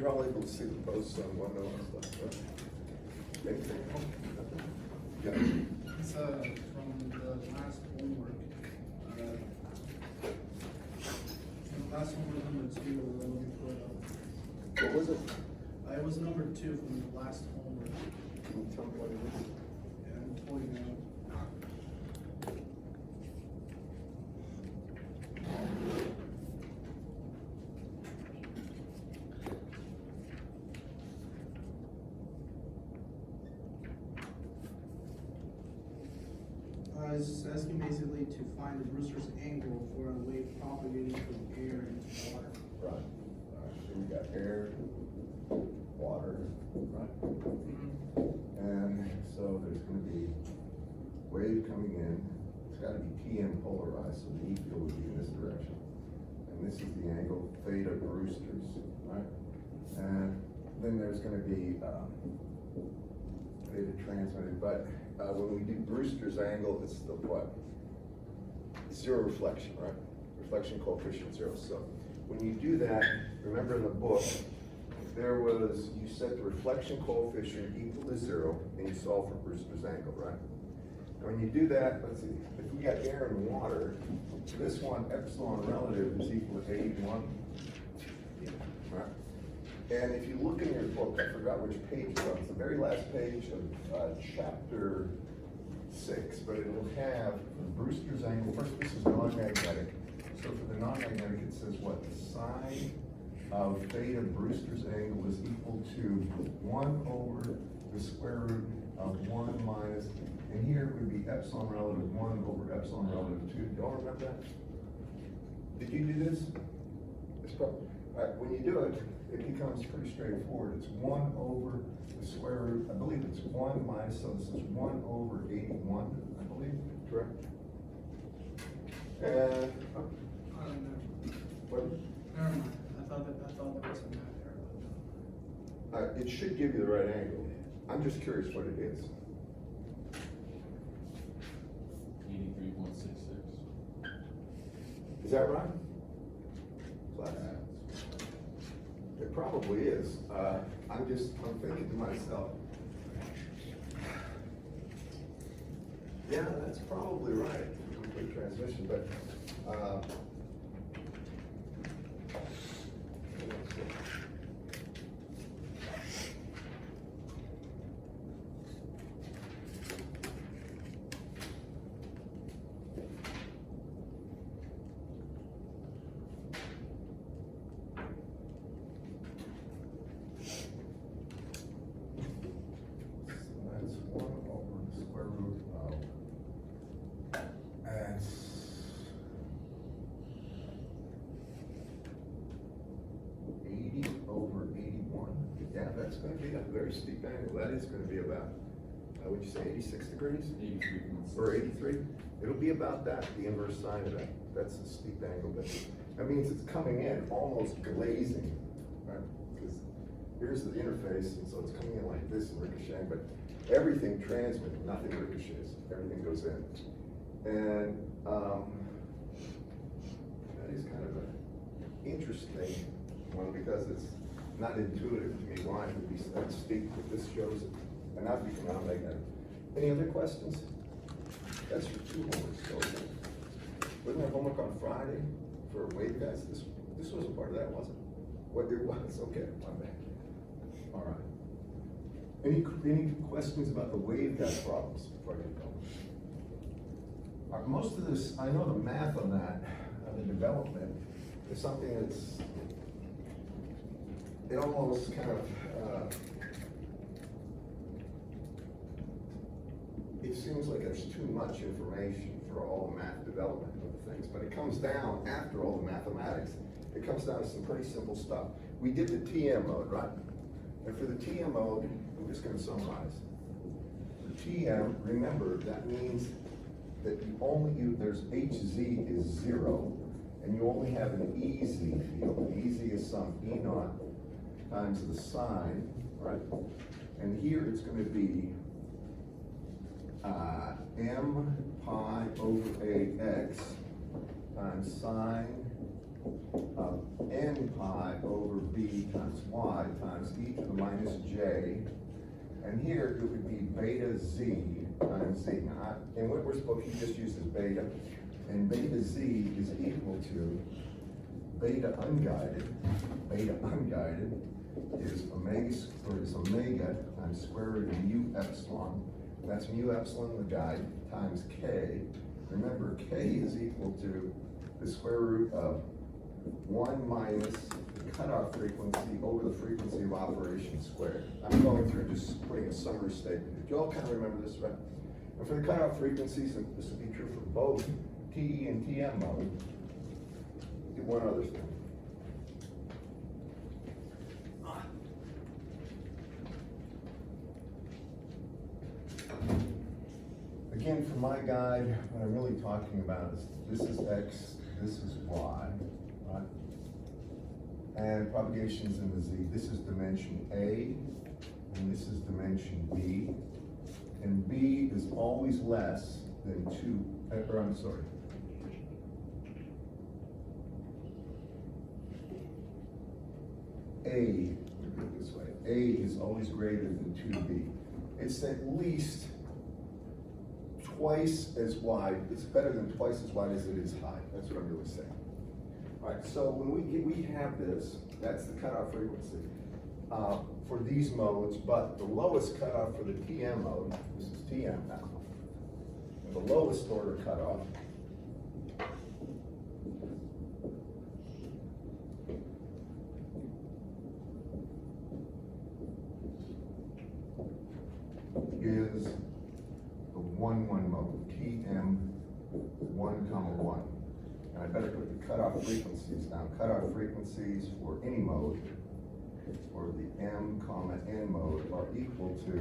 you're all able to see the posts on one and stuff, right? Anything else? Yeah. It's from the last homework. The last homework number 2, let me pull it up. What was it? It was number 2 from the last homework. Can you tell me what it is? Yeah, I'm pulling it out. It's asking basically to find the Brewster's angle for a wave propagating from air into water. Right. So we got air, water, right? And so there's going to be wave coming in. It's got to be TM polarized, so the E field would be in this direction. And this is the angle theta Brewster's, right? And then there's going to be theta transmitted, but when we do Brewster's angle, it's the what? Zero reflection, right? Reflection coefficient 0. So when you do that, remember in the book, there was, you set the reflection coefficient equal to 0, and you solve for Brewster's angle, right? And when you do that, let's see, if we got air and water, this one, epsilon relative, is equal to 81, right? And if you look in your book, I forgot which page it's on, it's the very last page of chapter 6, but it will have Brewster's angle. First, this is non-magnetic. So for the non-magnetic, it says what? The sine of theta Brewster's angle is equal to 1 over the square root of 1 minus, and here it would be epsilon relative 1 over epsilon relative 2. Do y'all remember that? Did you do this? It's probably, when you do it, it becomes pretty straightforward. It's 1 over the square root, I believe it's 1 minus, so this is 1 over 81, I believe, correct? And, I don't know. what? Never mind. I thought there was some math there. It should give you the right angle. I'm just curious what it is. 83.66. Is that right? Class? It probably is. I'm thinking to myself, yeah, that's probably right, complete transmission, but, that's going to be a very steep angle. That is going to be about, would you say 86 degrees? 83.6. Or 83? It'll be about that, the inverse sine of that. That's a steep angle, but that means it's coming in almost glazing, right? Because here's the interface, and so it's coming in like this and ricocheting, but everything transmits, nothing ricochets, everything goes in. And that is kind of an interesting one because it's not intuitive to me why it would be that steep, but this shows it. And now you can now make that. Any other questions? That's your 2 homeworks. So, wasn't there homework on Friday for waveguides? This wasn't part of that, was it? What it was? Okay, my bad. All right. Any questions about the waveguide problems before I get going? Most of this, I know the math on that, the development, is something that's, it almost kind of, it seems like there's too much information for all the math development of the things, but it comes down after all the mathematics. It comes down to some pretty simple stuff. We did the TM mode, right? And for the TM mode, I'm just going to summarize. For TM, remember, that means that there's HZ is 0, and you only have an EZ field. EZ is some E naught times the sine, right? And here it's going to be m pi over ax times sine of n pi over b times y times e to the minus j. And here it would be beta z times z. Now, in Whitworth's book, he just uses beta. And beta z is equal to beta unguided is omega times square root of mu epsilon. That's mu epsilon, the guide, times k. Remember, k is equal to the square root of 1 minus the cutoff frequency over the frequency of operation squared. I'm going through just putting a summary statement. Do you all kind of remember this, right? And for the cutoff frequencies, and this would be true for both TE and TM mode, do one other thing. Again, for my guide, what I'm really talking about is this is X, this is Y, right? And propagation's in the Z. This is dimension A, and this is dimension B. And B is always less than 2, or I'm sorry. A, let me put it this way, A is always greater than 2B. It's at least twice as wide, it's better than twice as wide as it is high. That's what I'm really saying. All right, so when we have this, that's the cutoff frequency for these modes, but the lowest cutoff for the TM mode, this is TM now, and the lowest order cutoff is the 1-1 mode, TM 1,1. And I better put the cutoff frequencies down. Cutoff frequencies for any mode, for the M, N mode, are equal to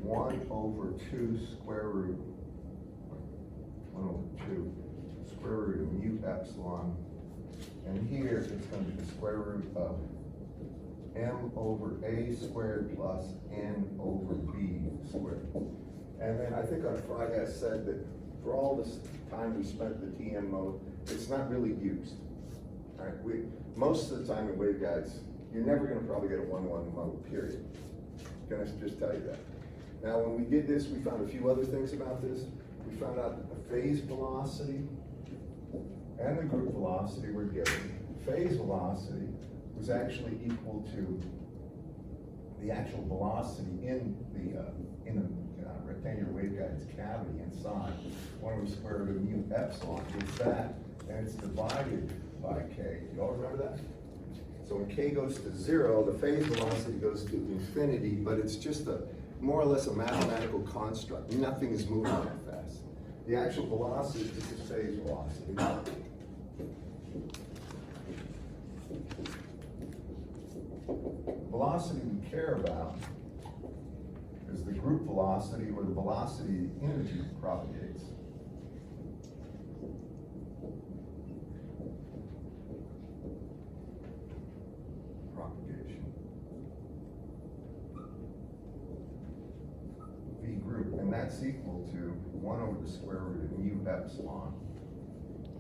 1 over 2 square root, 1 over 2 square root of mu epsilon. And here it's going to be the square root of M over A squared plus N over B squared. And then I think on Friday I said that for all this time we spent the TM mode, it's not really used. All right, most of the time in waveguides, you're never going to probably get a 1-1 mode, period. Can I just tell you that? Now, when we did this, we found a few other things about this. We found out that the phase velocity and the group velocity were given. Phase velocity was actually equal to the actual velocity in the rectangular waveguide's cavity inside. 1 over square root of mu epsilon is that, and it's divided by k. You all remember that? So when k goes to 0, the phase velocity goes to infinity, but it's just more or less a mathematical construct. Nothing is moving that fast. The actual velocity is just phase velocity. The velocity we care about is the group velocity, or the velocity the energy propagates. Propagation. V group, and that's equal to 1 over the square root of mu epsilon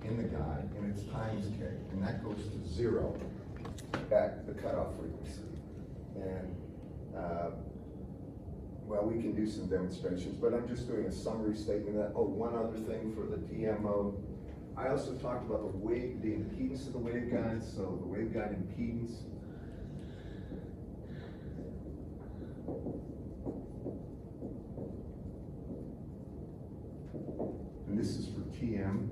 in the guide, and it's times k, and that goes to 0 at the cutoff frequency. And well, we can do some demonstrations, but I'm just doing a summary statement of that. Oh, one other thing for the TM mode. I also talked about the impedance of the waveguide. So the waveguide impedance and this is for TM,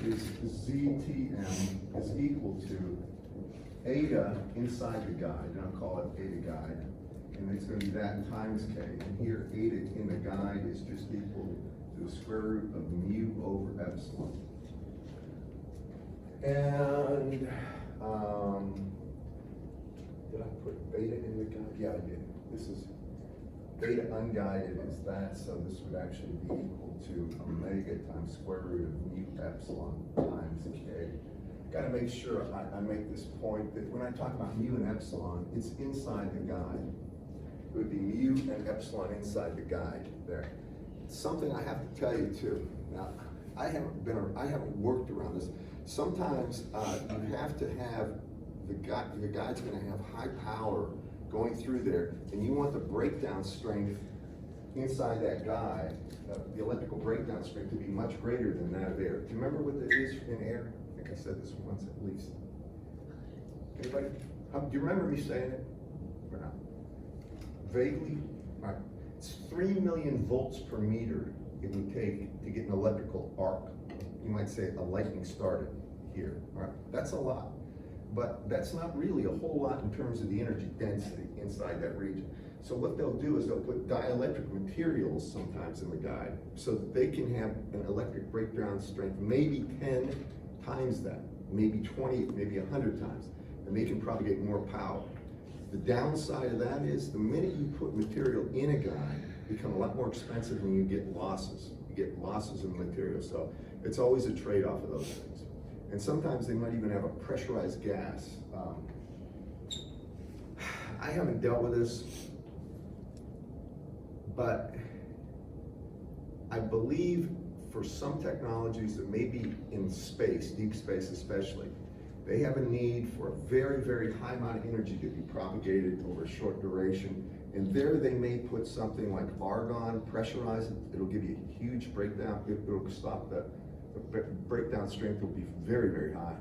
is ZTM is equal to eta inside the guide, and I'll call it eta guide, and it's going to be that times k, and here eta in the guide is just equal to the square root of mu over epsilon. And did I put beta in the guide? Yeah, I did. This is beta unguided is that, so this would actually be equal to omega times square root of mu epsilon times k. Got to make sure I make this point that when I talk about mu and epsilon, it's inside the guide. It would be mu and epsilon inside the guide there. Something I have to tell you too. Now, I haven't worked around this. Sometimes, you have to have, the guide's gonna have high power going through there, and you want the breakdown strength inside that guide, the electrical breakdown strength to be much greater than that of air. Do you remember what it is in air? I think I said this once at least. Anybody? Do you remember me saying it or not? Vaguely? All right. It's 3 million volts per meter it would take to get an electrical arc. You might say a lightning started here. All right. That's a lot. But that's not really a whole lot in terms of the energy density inside that region. So what they'll do is they'll put dielectric materials sometimes in the guide so that they can have an electric breakdown strength, maybe 10 times that, maybe 20, maybe 100 times, and they can propagate more power. The downside of that is the minute you put material in a guide, it becomes a lot more expensive when you get losses. You get losses of material, so it's always a trade-off of those things. And sometimes they might even have a pressurized gas. I haven't dealt with this, but I believe for some technologies that may be in space, deep space especially, they have a need for a very, very high amount of energy to be propagated over a short duration. And there they may put something like argon, pressurize it, it'll give you a huge breakdown, it'll stop the breakdown strength will be very, very high.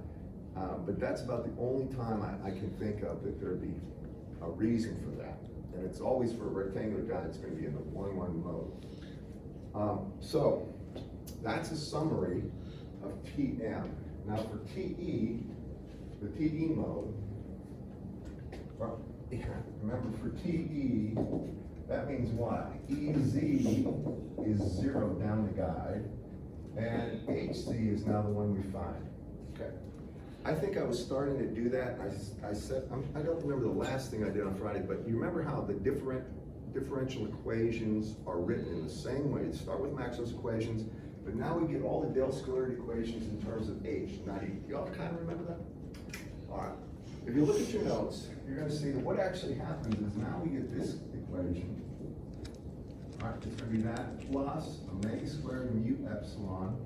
But that's about the only time I can think of that there'd be a reason for that. And it's always for a rectangular guide, it's gonna be in the 1-1 mode. So that's a summary of TM. Now for TE, the TE mode, well, remember for TE, that means what? EZ is 0 down the guide, and HZ is now the one we find. Okay. I think I was starting to do that. I said, I don't remember the last thing I did on Friday, but you remember how the differential equations are written in the same way. They start with Maxwell's equations, but now we get all the del squared equations in terms of H, not E. You all kind of remember that? All right. If you look at your notes, you're going to see that what actually happens is now we get this equation. All right, it's going to be that plus omega squared mu epsilon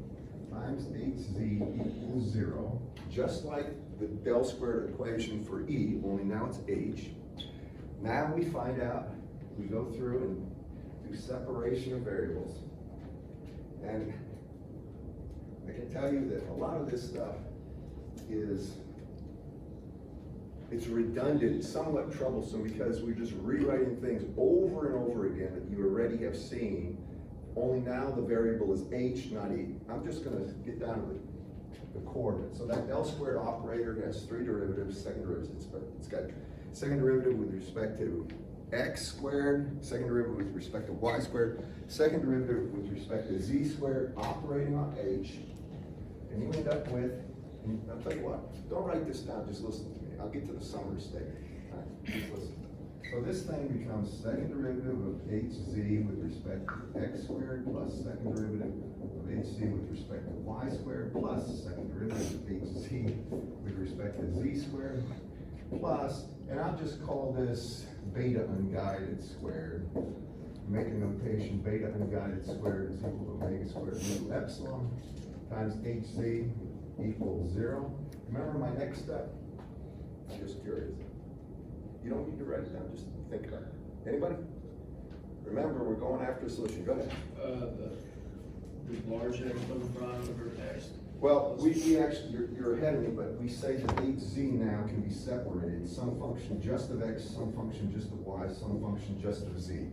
times HZ equals 0, just like the del squared equation for E, only now it's H. Now we find out, we go through and do separation of variables. And I can tell you that a lot of this stuff is, it's redundant, it's somewhat troublesome because we're just rewriting things over and over again that you already have seen, only now the variable is H, not E. I'm just gonna get down to the coordinates. So that del squared operator has 3 derivatives, second derivative, it's got second derivative with respect to x squared, second derivative with respect to y squared, second derivative with respect to z squared operating on H, and you end up with, and I'll tell you what, don't write this down, just listen to me. I'll get to the summary statement. All right, just listen. So this thing becomes second derivative of hz with respect to x squared plus second derivative of hc with respect to y squared plus second derivative of hz with respect to z squared plus, and I'll just call this beta unguided squared. Make a notation, beta unguided squared is equal to omega squared mu epsilon times hz equals 0. Remember my next step? Just curious. You don't need to write it down, just think about it. Anybody? Remember, we're going after a solution. Go ahead. The large X double prime over X. Well, we actually, you're ahead of me, but we say that hz now can be separated. Some function just of x, some function just of y, some function just of z.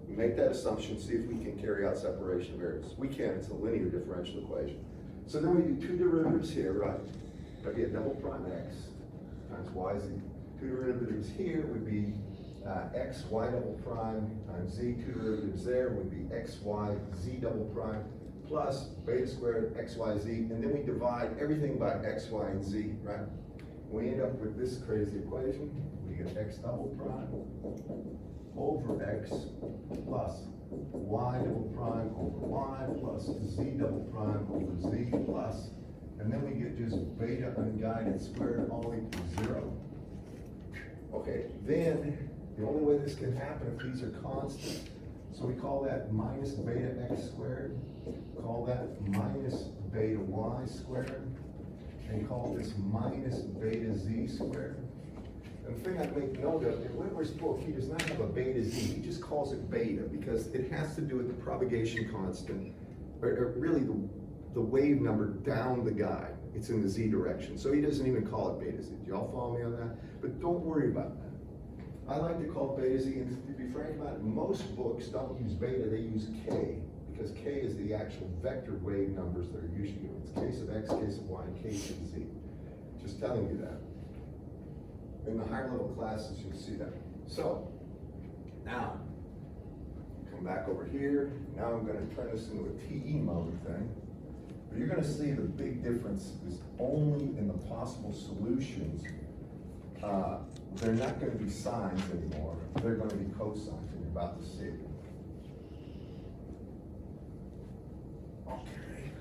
We make that assumption, see if we can carry out separation of variables. We can, it's a linear differential equation. So then we do 2 derivatives here, right? But yeah, double prime x times yz. 2 derivatives here would be x, y double prime times z. 2 derivatives there would be x, y, z double prime plus beta squared x, y, z. And then we divide everything by x, y, and z, right? We end up with this crazy equation. We get x double prime over x plus y double prime over y plus z double prime over z plus, and then we get just beta unguided squared all equals 0. Okay, then the only way this can happen if these are constant. So we call that minus beta x squared, call that minus beta y squared, and call this minus beta z squared. And the thing I'd make note of, in Whitmer's book, he does not have a beta z, he just calls it beta, because it has to do with the propagation constant, or really the wave number down the guide. It's in the z direction, so he doesn't even call it beta z. Do y'all follow me on that? But don't worry about that. I like to call beta z, and to be frank about it, most books don't use beta, they use k, because k is the actual vector wave numbers that are usually given. It's case of x, case of y, and case of z. Just telling you that. In the higher level classes, you'll see that. So, now, come back over here. Now I'm going to turn this into a TE mode thing. But you're going to see the big difference is only in the possible solutions. They're not going to be sines anymore. They're going to be cosines, and you're about to see it. Okay.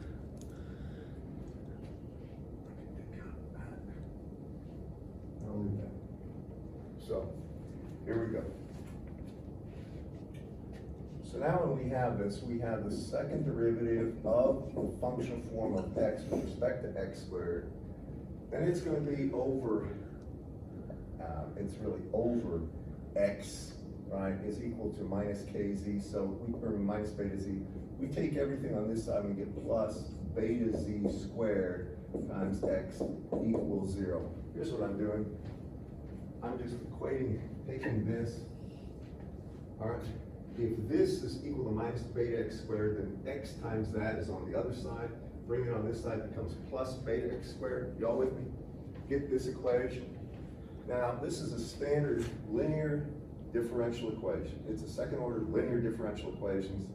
I'll leave that. So, here we go. So now when we have this, we have the second derivative of the functional form of x with respect to x squared. And it's going to be over, it's really over x, right, is equal to minus kz, so or minus beta z. We take everything on this side and we get plus beta z squared times x equals 0. Here's what I'm doing. I'm just equating, taking this, all right? If this is equal to minus beta x squared, then x times that is on the other side. Bring it on this side, becomes plus beta x squared. Y'all with me? Get this equation. Now, this is a standard linear differential equation. It's a second order linear differential equations.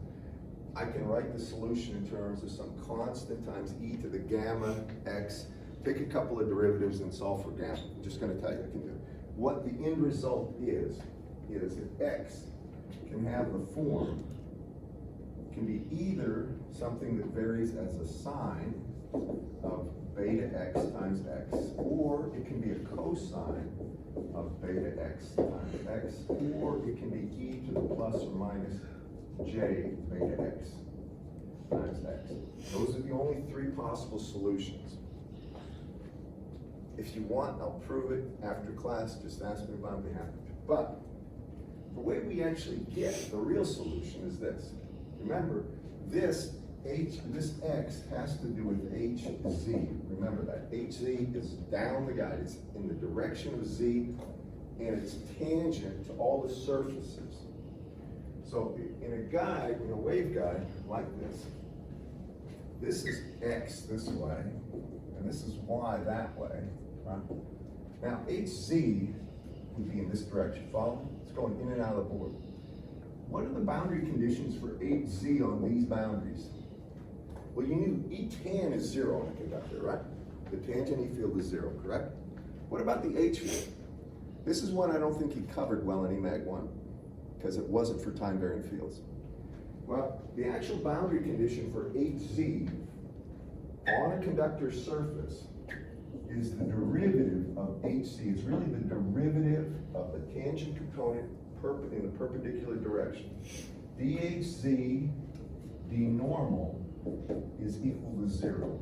I can write the solution in terms of some constant times e to the gamma x. Pick a couple of derivatives and solve for gamma. I'm just going to tell you I can do it. What the end result is that x can have the form, can be either something that varies as a sine of beta x times x, or it can be a cosine of beta x times x, or it can be e to the plus or minus j beta x times x. Those are the only three possible solutions. If you want, I'll prove it after class. Just ask me if I'll be happy to. But the way we actually get the real solution is this. Remember, this x has to do with hz. Remember that. hz is down the guide. It's in the direction of z, and it's tangent to all the surfaces. So in a guide, in a wave guide like this is x this way, and this is y that way. Right? Now, hz would be in this direction. Follow? It's going in and out of the board. What are the boundary conditions for hz on these boundaries? Well, you knew E tan is 0 on a conductor, right? The tangent E field is 0, correct? What about the H field? This is one I don't think he covered well in EMAG 1, because it wasn't for time-varying fields. Well, the actual boundary condition for hz on a conductor's surface is the derivative of hc. It's really the derivative of the tangent component in the perpendicular direction. dhz, d normal, is equal to 0.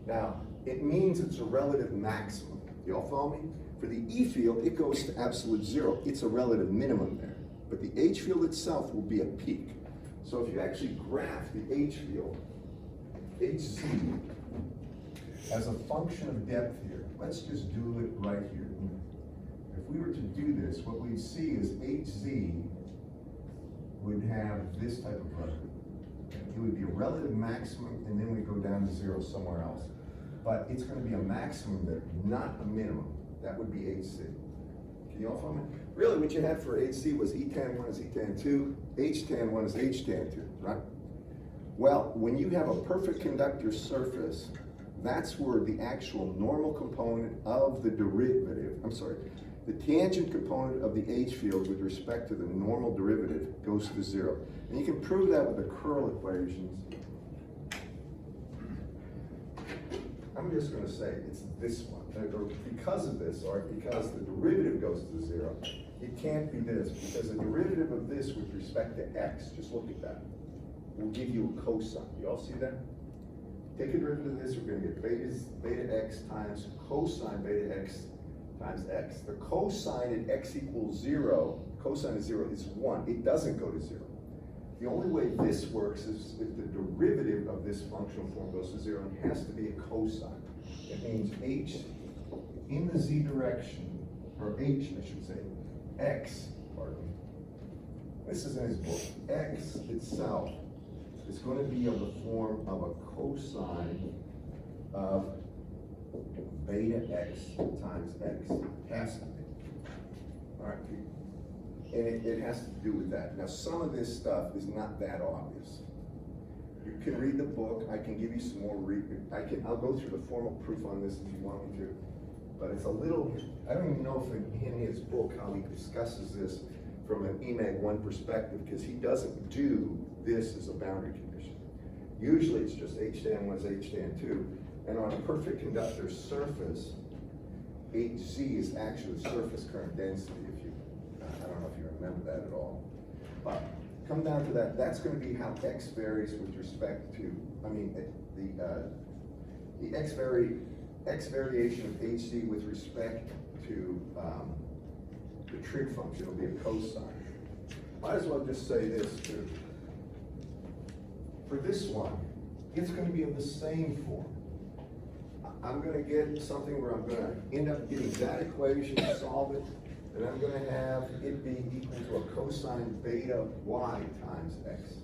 Now, it means it's a relative maximum. Y'all follow me? For the E field, it goes to absolute 0. It's a relative minimum there. But the H field itself will be a peak. So if you actually graph the H field, hc, as a function of depth here, let's just do it right here. If we were to do this, what we'd see is hz would have this type of relative. It would be a relative maximum, and then we go down to 0 somewhere else. But it's going to be a maximum there, not a minimum. That would be hc. Can you all follow me? Really, what you had for hc was E tan 1 is E tan 2, H tan 1 is H tan 2, right? Well, when you have a perfect conductor surface, that's where the actual normal component of the derivative, the tangent component of the H field with respect to the normal derivative goes to 0. And you can prove that with the curl equations. I'm just going to say it's this one. Or because of this, or because the derivative goes to 0, it can't be this, because the derivative of this with respect to x, just look at that, will give you a cosine. You all see that? Take a derivative of this, we're gonna get beta x times cosine beta x times x. The cosine at x equals 0, cosine of 0 is 1. It doesn't go to 0. The only way this works is if the derivative of this functional form goes to 0, it has to be a cosine. It means h in the z direction, or h, I should say, x, pardon me. This is in his book. X itself is going to be of the form of a cosine of beta x times x. It has to be. All right. And it has to do with that. Now, some of this stuff is not that obvious. You can read the book. I can give you some more I'll go through the formal proof on this if you want me to. But it's a little, I don't even know if in his book how he discusses this from an EMAG 1 perspective, because he doesn't do this as a boundary condition. Usually it's just h tan 1 is h tan 2. And on a perfect conductor surface, Hz is actually surface current density. I don't know if you remember that at all. But come down to that, that's going to be how x varies with respect to, the x variation of Hc with respect to the trig function will be a cosine. Might as well just say this too. For this one, it's going to be of the same form. I'm going to get something where I'm going to end up getting that equation, solve it, and I'm going to have it be equal to a cosine beta y times x.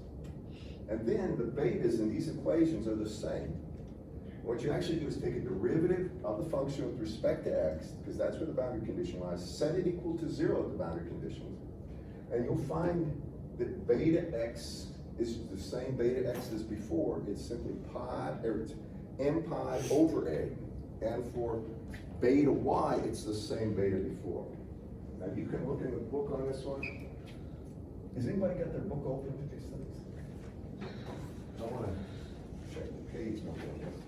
And then the betas in these equations are the same. What you actually do is take a derivative of the function with respect to x, because that's where the boundary condition lies, set it equal to 0 at the boundary condition, and you'll find that beta x is the same beta x as before. It's simply pi, or it's m pi over a. And for beta y, it's the same beta before. Now you can look in the book on this one. Has anybody got their book open to these things? I want to check the page number on this.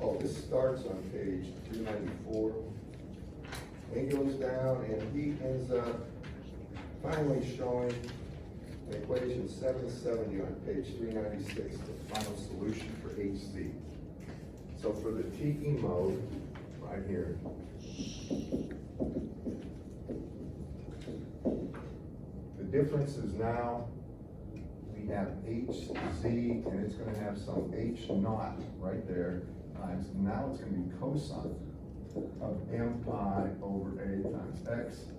Oh, this starts on page 294. And goes down, and he ends up finally showing an equation 770 on page 396, the final solution for HC. So for the TE mode, right here, the difference is now we have HZ, and it's going to have some H naught right there, times, now it's going to be cosine of m pi over a times x,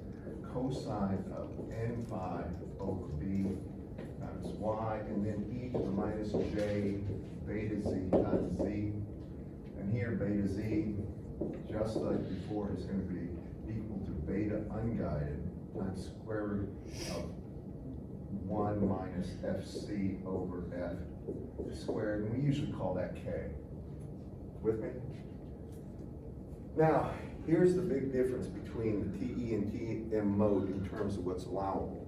cosine of n pi over b times y, and then e to the minus j beta z times z. And here beta z, just like before, is going to be equal to beta unguided times square root of 1 minus fc over f squared, and we usually call that k. With me? Now, here's the big difference between the TE and TM mode in terms of what's allowable.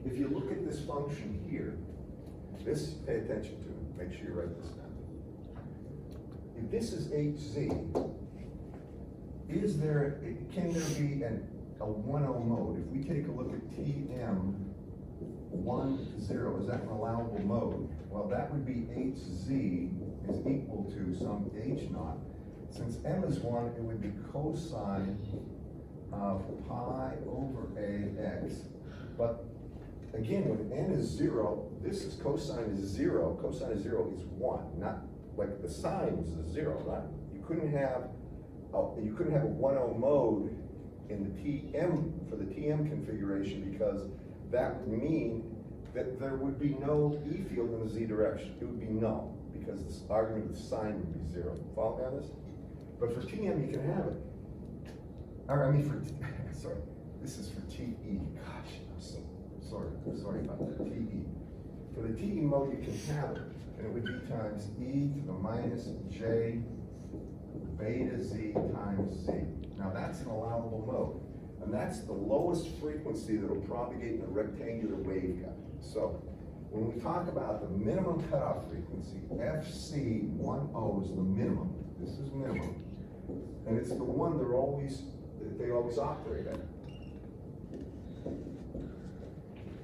If you look at this function here, this, pay attention to it, make sure you write this down. If this is HZ, can there be a 1-0 mode? If we take a look at TM 1, 0, is that an allowable mode? Well, that would be HZ is equal to some H naught. Since m is 1, it would be cosine of pi over ax. But again, when n is 0, this is cosine is 0. Cosine of 0 is 1, not like the sine was a 0, right? You couldn't have a 1-0 mode in the TM for the TM configuration, because that would mean that there would be no E field in the Z direction. It would be null, because this argument of sine would be 0. Follow me on this? But for TM, you can have it. Sorry, this is for TE. Gosh, I'm so sorry about that, TE. For the TE mode, you can have it, and it would be times E to the minus J beta Z times Z. Now that's an allowable mode, and that's the lowest frequency that will propagate in a rectangular waveguide. So When we talk about the minimum cutoff frequency, FC10 is the minimum. This is minimum. And it's the one that they always operate at.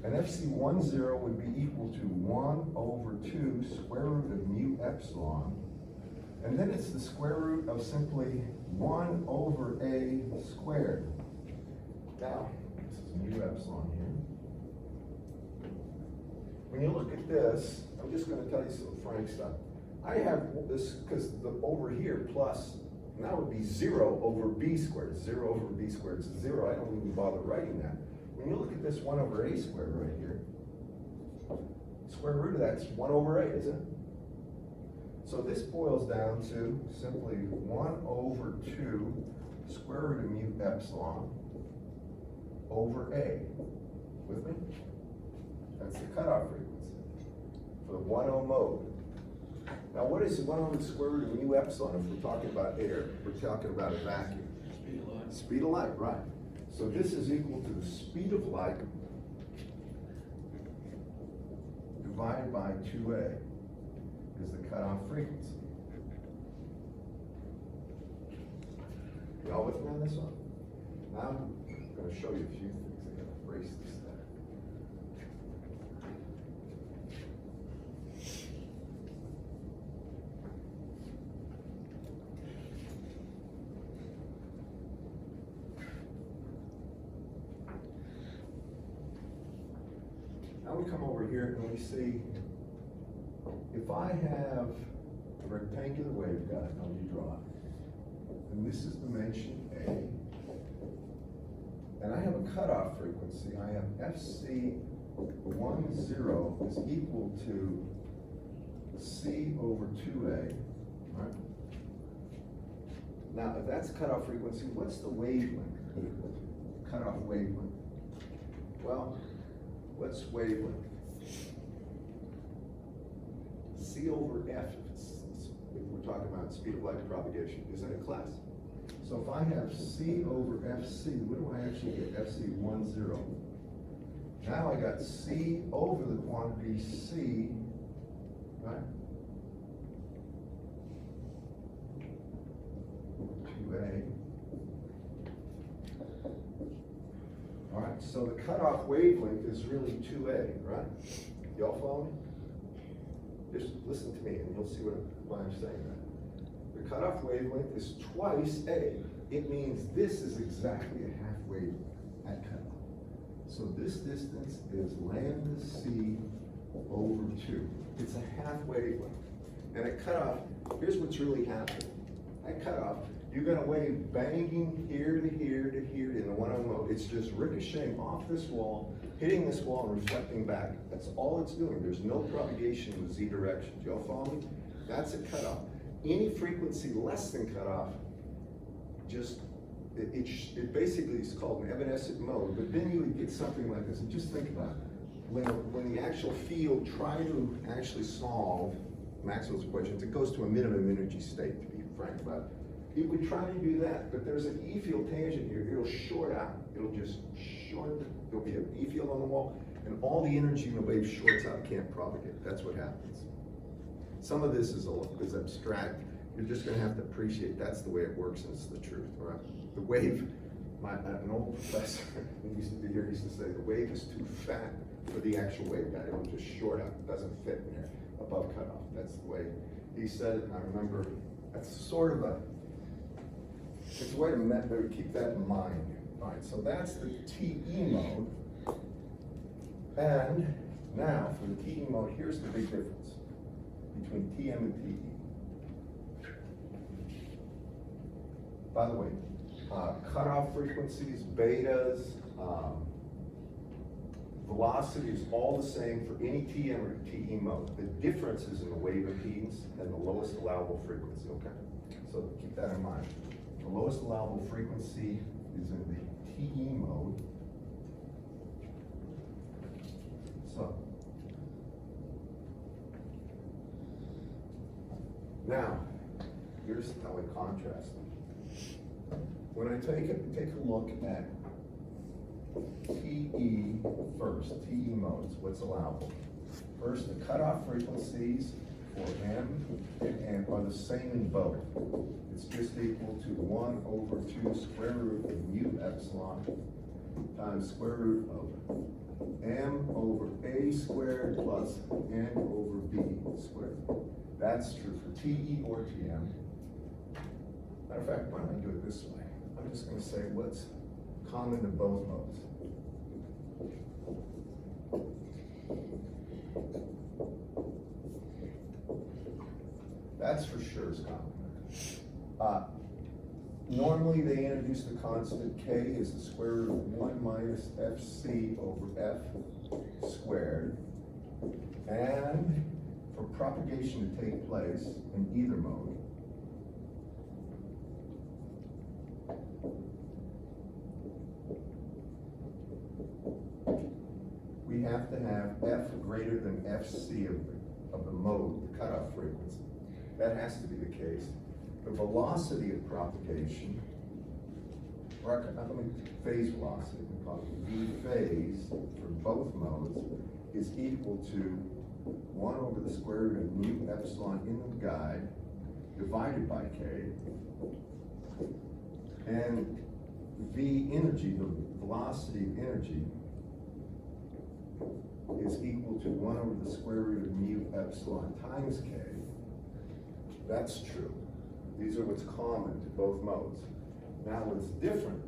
And FC10 would be equal to 1/2 square root of mu epsilon. And then it's the square root of simply 1/a squared. Now, this is mu epsilon here. When you look at this, I'm just gonna tell you some frank stuff. I have this, because the over here plus, now would be 0/b squared. 0/b squared is 0. I don't even bother writing that. When you look at this 1/a squared right here, square root of that's 1/a, isn't it? So this boils down to simply 1/2 square root of mu epsilon over a. With me? That's the cutoff frequency for the 1 mode. Now what is 1/2 square root of mu epsilon if we're talking about air? We're talking about a vacuum. Speed of light. Speed of light, right. So this is equal to the speed of light divided by 2a is the cutoff frequency. Y'all with me on this one? Now I'm going to show you a few things. I got to erase this stuff. Now we come over here and we see, if I have a rectangular waveguide, how you draw it, and this is dimension A, and I have a cutoff frequency, I have FC10 is equal to C/2a, right? Now, if that's cutoff frequency, what's the wavelength equal to? Cutoff wavelength. Well, what's wavelength? C/f, if we're talking about speed of light propagation, is that a class? So if I have C/fc, what do I actually get? FC10. Now I got C over the quantity C, right? 2a. All right, so the cutoff wavelength is really 2a, right? Y'all follow me? Just listen to me and you'll see why I'm saying that. The cutoff wavelength is twice a. It means this is exactly a half wavelength at cutoff. So this distance is lambda c over 2. It's a half wavelength. And at cutoff, here's what's really happening. At cutoff, you're going to wave banging here to here to here in the 1 mode. It's just ricocheting off this wall, hitting this wall, and reflecting back. That's all it's doing. There's no propagation in the z direction. Do y'all follow me? That's a cutoff. Any frequency less than cutoff, it basically is called an evanescent mode. But then you would get something like this. And just think about it. When the actual field try to actually solve Maxwell's equations, it goes to a minimum energy state, to be frank about it. It would try to do that, but there's an E field tangent here. It'll short out. It'll just short. There'll be an E field on the wall, and all the energy in the wave shorts out, can't propagate. That's what happens. Some of this is abstract. You're just going to have to appreciate that's the way it works, and it's the truth. All right? The wave. An old professor who used to be here used to say the wave is too fat for the actual waveguide. It'll just short out. It doesn't fit in there above cutoff. That's the way he said it. And I remember that's sort of it's a way to keep that in mind. All right, so that's the TE mode. And now for the TE mode, here's the big difference between TM and TE. By the way, cutoff frequencies, betas, velocity is all the same for any TM or TE mode. The difference is in the wave impedance and the lowest allowable frequency, okay? So keep that in mind. The lowest allowable frequency is in the TE mode. So, now, here's how I contrast them. When I take a look at TE first, TE modes, what's allowable? First, the cutoff frequencies for M and N are the same in both. It's just equal to 1 over 2 square root of mu epsilon times square root of M over A squared plus N over B squared. That's true for TE or TM. Matter of fact, why don't I do it this way? I'm just gonna say what's common to both modes. That's for sure is common. Normally they introduce the constant K as the square root of 1 minus FC over F squared. And for propagation to take place in either mode, we have to have F greater than FC of the mode, the cutoff frequency. That has to be the case. The velocity of propagation, or phase velocity, we call it V phase for both modes, is equal to 1 over the square root of mu epsilon in the guide divided by K. And V energy, the velocity of energy, is equal to 1 over the square root of mu epsilon times K. That's true. These are what's common to both modes. Now what's different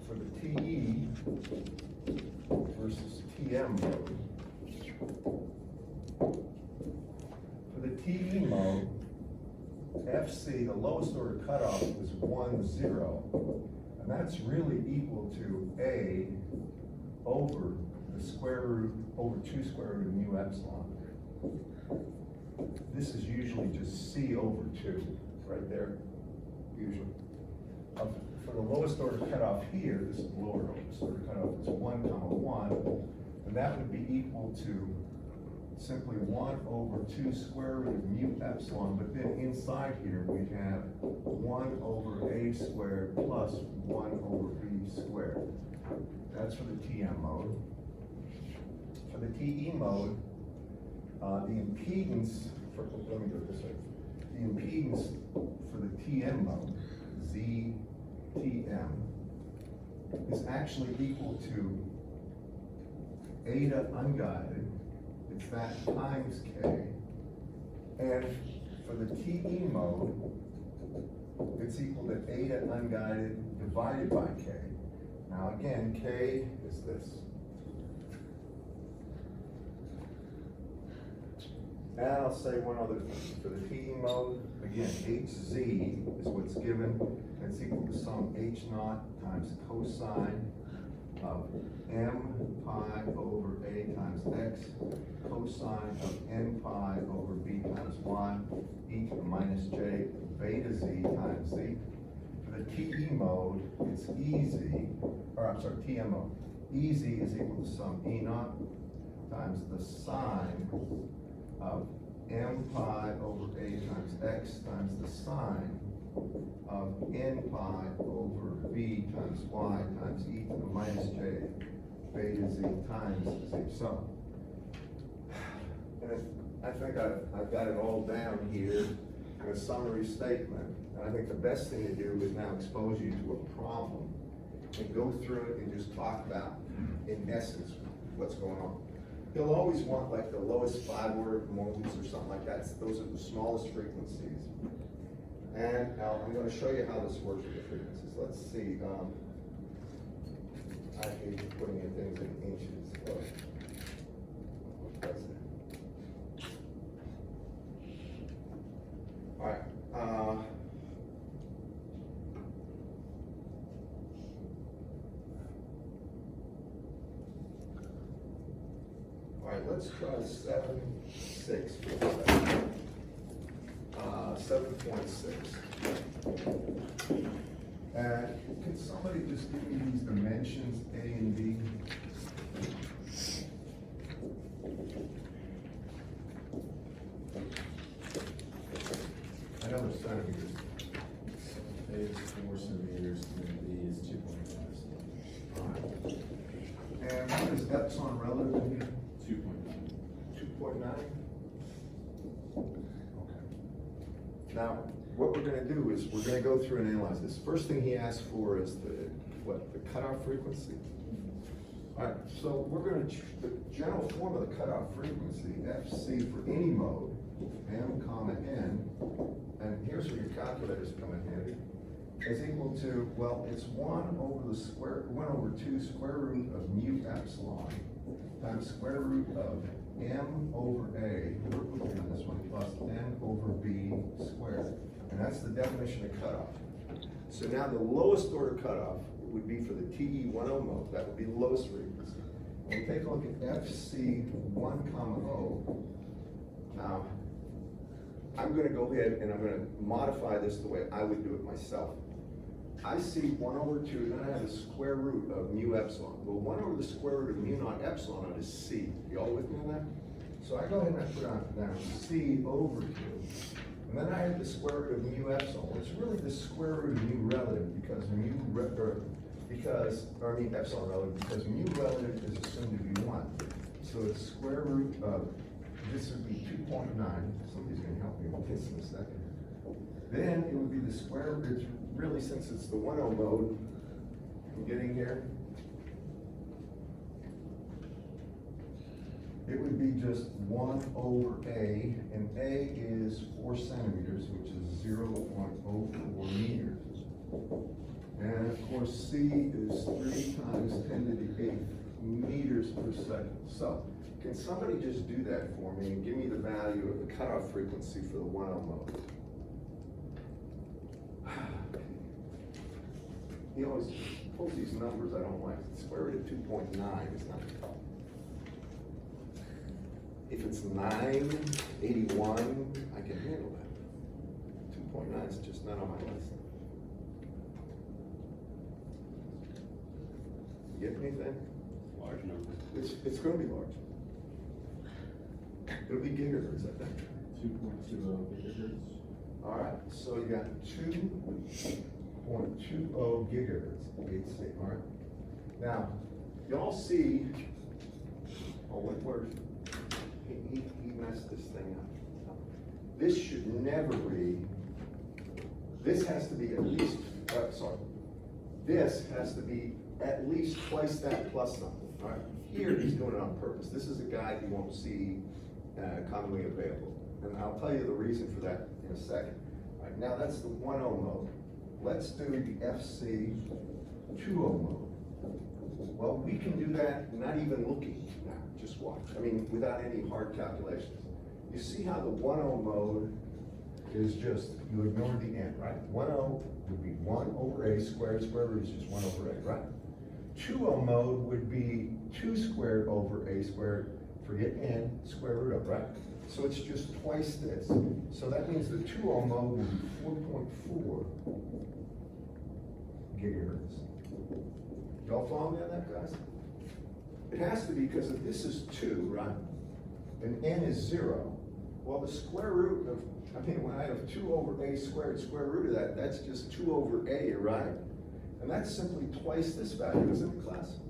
for the TE versus TM mode. For the TE mode, FC, the lowest order cutoff, is 1, 0. And that's really equal to A over the square root, over 2 square root of mu epsilon. This is usually just C over 2, right there, usually. For the lowest order cutoff here, this is lower order cutoff, it's 1, 1, and that would be equal to simply 1 over 2 square root of mu epsilon, but then inside here we have 1 over A squared plus 1 over B squared. That's for the TM mode. For the TE mode, the impedance, let me do it this way. The impedance for the TM mode, ZTM, is actually equal to eta unguided, it's that times K. And for the TE mode, it's equal to eta unguided divided by K. Now again, K is this. And I'll say one other thing. For the TE mode, again, HZ is what's given. It's equal to some H naught times cosine of M pi over A times X, cosine of N pi over B times Y, e to the minus J beta Z times Z. For the TE mode, it's TM mode. EZ is equal to some E naught times the sine of M pi over A times X times the sine of N pi over B times Y times e to the minus J beta Z times Z. So, and I think I've got it all down here in a summary statement. And I think the best thing to do is now expose you to a problem and go through it and just talk about, in essence, what's going on. You'll always want like the lowest 5-order modes or something like that. Those are the smallest frequencies. And now I'm going to show you how this works with the frequencies. Let's see. I hate putting in things in inches. What does it? All right. All right, let's try 7.6 for a second. 7.6. And can somebody just give me these dimensions, A and B? I know they're centimeters. A is 4 centimeters, and B is 2.5. All right. And what is epsilon relative to here? 2. 2.9? Okay. Now, what we're gonna do is, we're gonna go through and analyze this. First thing he asks for is the cutoff frequency. All right, so we're gonna, the general form of the cutoff frequency, FC for any mode, M comma N, and here's where your calculators come in handy, is equal to, well, it's 1 over 2 square root of mu epsilon times square root of M over A, we're looking at this one, plus N over B squared. And that's the definition of cutoff. So now the lowest order cutoff would be for the TE10 mode, that would be the lowest frequency. And we take a look at FC1, 0. Now, I'm gonna go ahead and I'm gonna modify this the way I would do it myself. I see 1 over 2, then I have the square root of mu epsilon. Well, 1 over the square root of mu naught epsilon is C. You all with me on that? So I go ahead and I put on down C over 2. And then I have the square root of mu epsilon. It's really the square root of mu relative because epsilon relative, because mu relative is assumed to be 1. So it's square root of, this would be 2.9. Somebody's gonna help me with this in a second. Then it would be the square root, really, since it's the 1 mode, I'm getting here. It would be just 1 over A, and A is 4 centimeters, which is 0.04 meters. And of course, C is 3 times 10 to the 8th meters per second. So, can somebody just do that for me and give me the value of the cutoff frequency for the 1 mode? He always pulls these numbers I don't like. The square root of 2.9 is not. If it's 981, I can handle that. 2.9 is just not on my list. You get anything? Large number. It's going to be large. It'll be gigahertz, I think. 2.20 gigahertz. All right, so you got 2.20 gigahertz, AC, all right? Now, y'all see, oh, where, he messed this thing up. This should never be, this has to be at least, this has to be at least twice that plus something, all right? Here, he's doing it on purpose. This is a guide you won't see commonly available. And I'll tell you the reason for that in a second. All right, now that's the 1 mode. Let's do the FC 2 mode. Well, we can do that not even looking now, just watch. I mean, without any hard calculations. You see how the 1 mode is just, you ignore the n, right? 1 would be 1 over A squared, square root is just 1 over A, right? 2 mode would be 2 squared over A squared, forget n, square root of, right? So it's just twice this. So that means the 2 mode will be 4.4 gigahertz. Y'all follow me on that, guys? It has to be because if this is 2, right? And n is 0. Well, the square root of, when I have 2 over A squared, square root of that, that's just 2 over A, right? And that's simply twice this value, isn't it, class?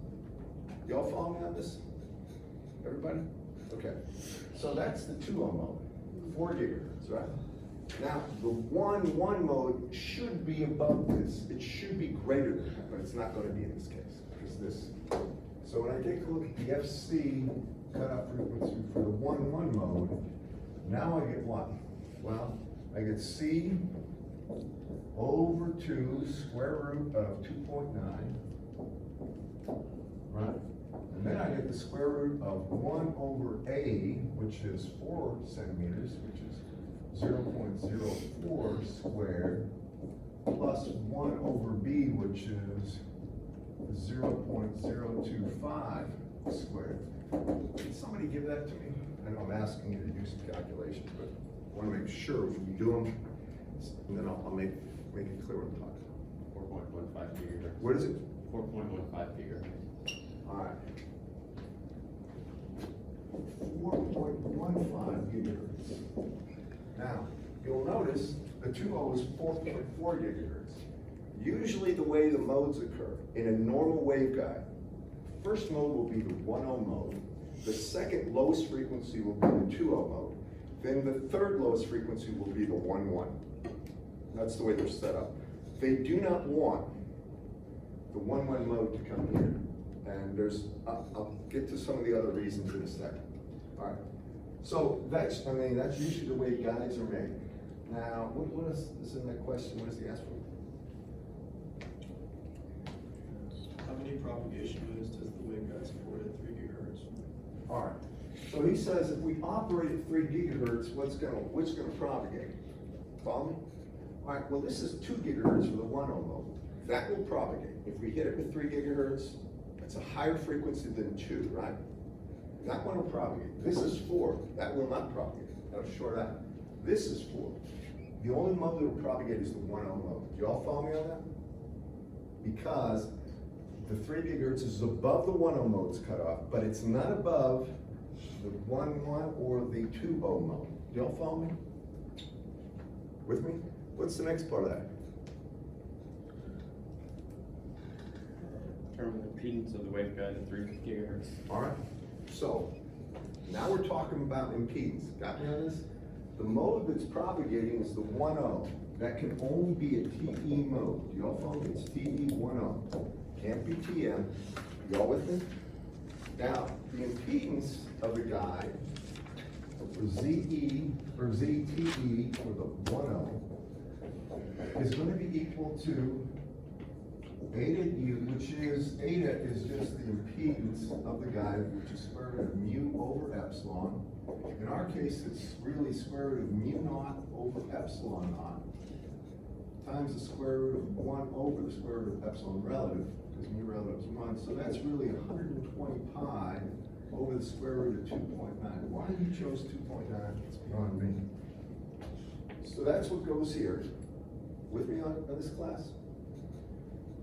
Y'all follow me on this? Everybody? Okay. So that's the 2 mode, 4 gigahertz, right? Now, the 1 mode should be above this. It should be greater than that, but it's not going to be in this case, because this. So when I take a look at the FC cutoff frequency for the 1 mode, now I get what? Well, I get C over 2 square root of 2.9, right? And then I get the square root of 1 over A, which is 4 centimeters, which is 0.04 squared, plus 1 over B, which is 0.025 squared. Can somebody give that to me? I know I'm asking you to do some calculations, but I want to make sure when you do them, and then I'll make it clear what I'm talking about. 4.15 gigahertz. What is it? 4.15 gigahertz. All right. 4.15 gigahertz. Now, you'll notice the 2 is 4.4 gigahertz. Usually the way the modes occur in a normal waveguide, first mode will be the 1 mode. The second lowest frequency will be the 2-0 mode. Then the third lowest frequency will be the 1-1. That's the way they're set up. They do not want the 1-1 mode to come here. And I'll get to some of the other reasons in a second. All right. So that's usually the way guides are made. Now, what is in that question? What does he ask for? How many propagation modes does the waveguide support at 3 gigahertz? All right. So he says if we operate at 3 gigahertz, what's gonna propagate? Follow me? All right. Well, this is 2 gigahertz for the 1-0 mode. That will propagate. If we hit it with 3 gigahertz, it's a higher frequency than 2, right? That one will propagate. This is 4. That will not propagate. That'll short out. This is 4. The only mode that will propagate is the 1-0 mode. Do y'all follow me on that? Because the 3 gigahertz is above the 1-0 mode's cutoff, but it's not above the 1-1 or the 2-0 mode. Do y'all follow me? With me? What's the next part of that? Determine the impedance of the waveguide at 3 gigahertz. All right. So now we're talking about impedance. Got me on this? The mode that's propagating is the 1-0. That can only be a TE mode. Do y'all follow me? It's TE 1-0. Can't be TM. Y'all with me? Now, the impedance of the guide, for ZE or ZTE for the 1-0, is going to be equal to eta U, which is, eta is just the impedance of the guide, which is square root of mu over epsilon. In our case, it's really square root of mu naught over epsilon naught times the square root of 1 over the square root of epsilon relative, because mu relative is 1. So that's really 120 pi over the square root of 2.9. Why you chose 2.9, it's beyond me. So that's what goes here. With me on this class?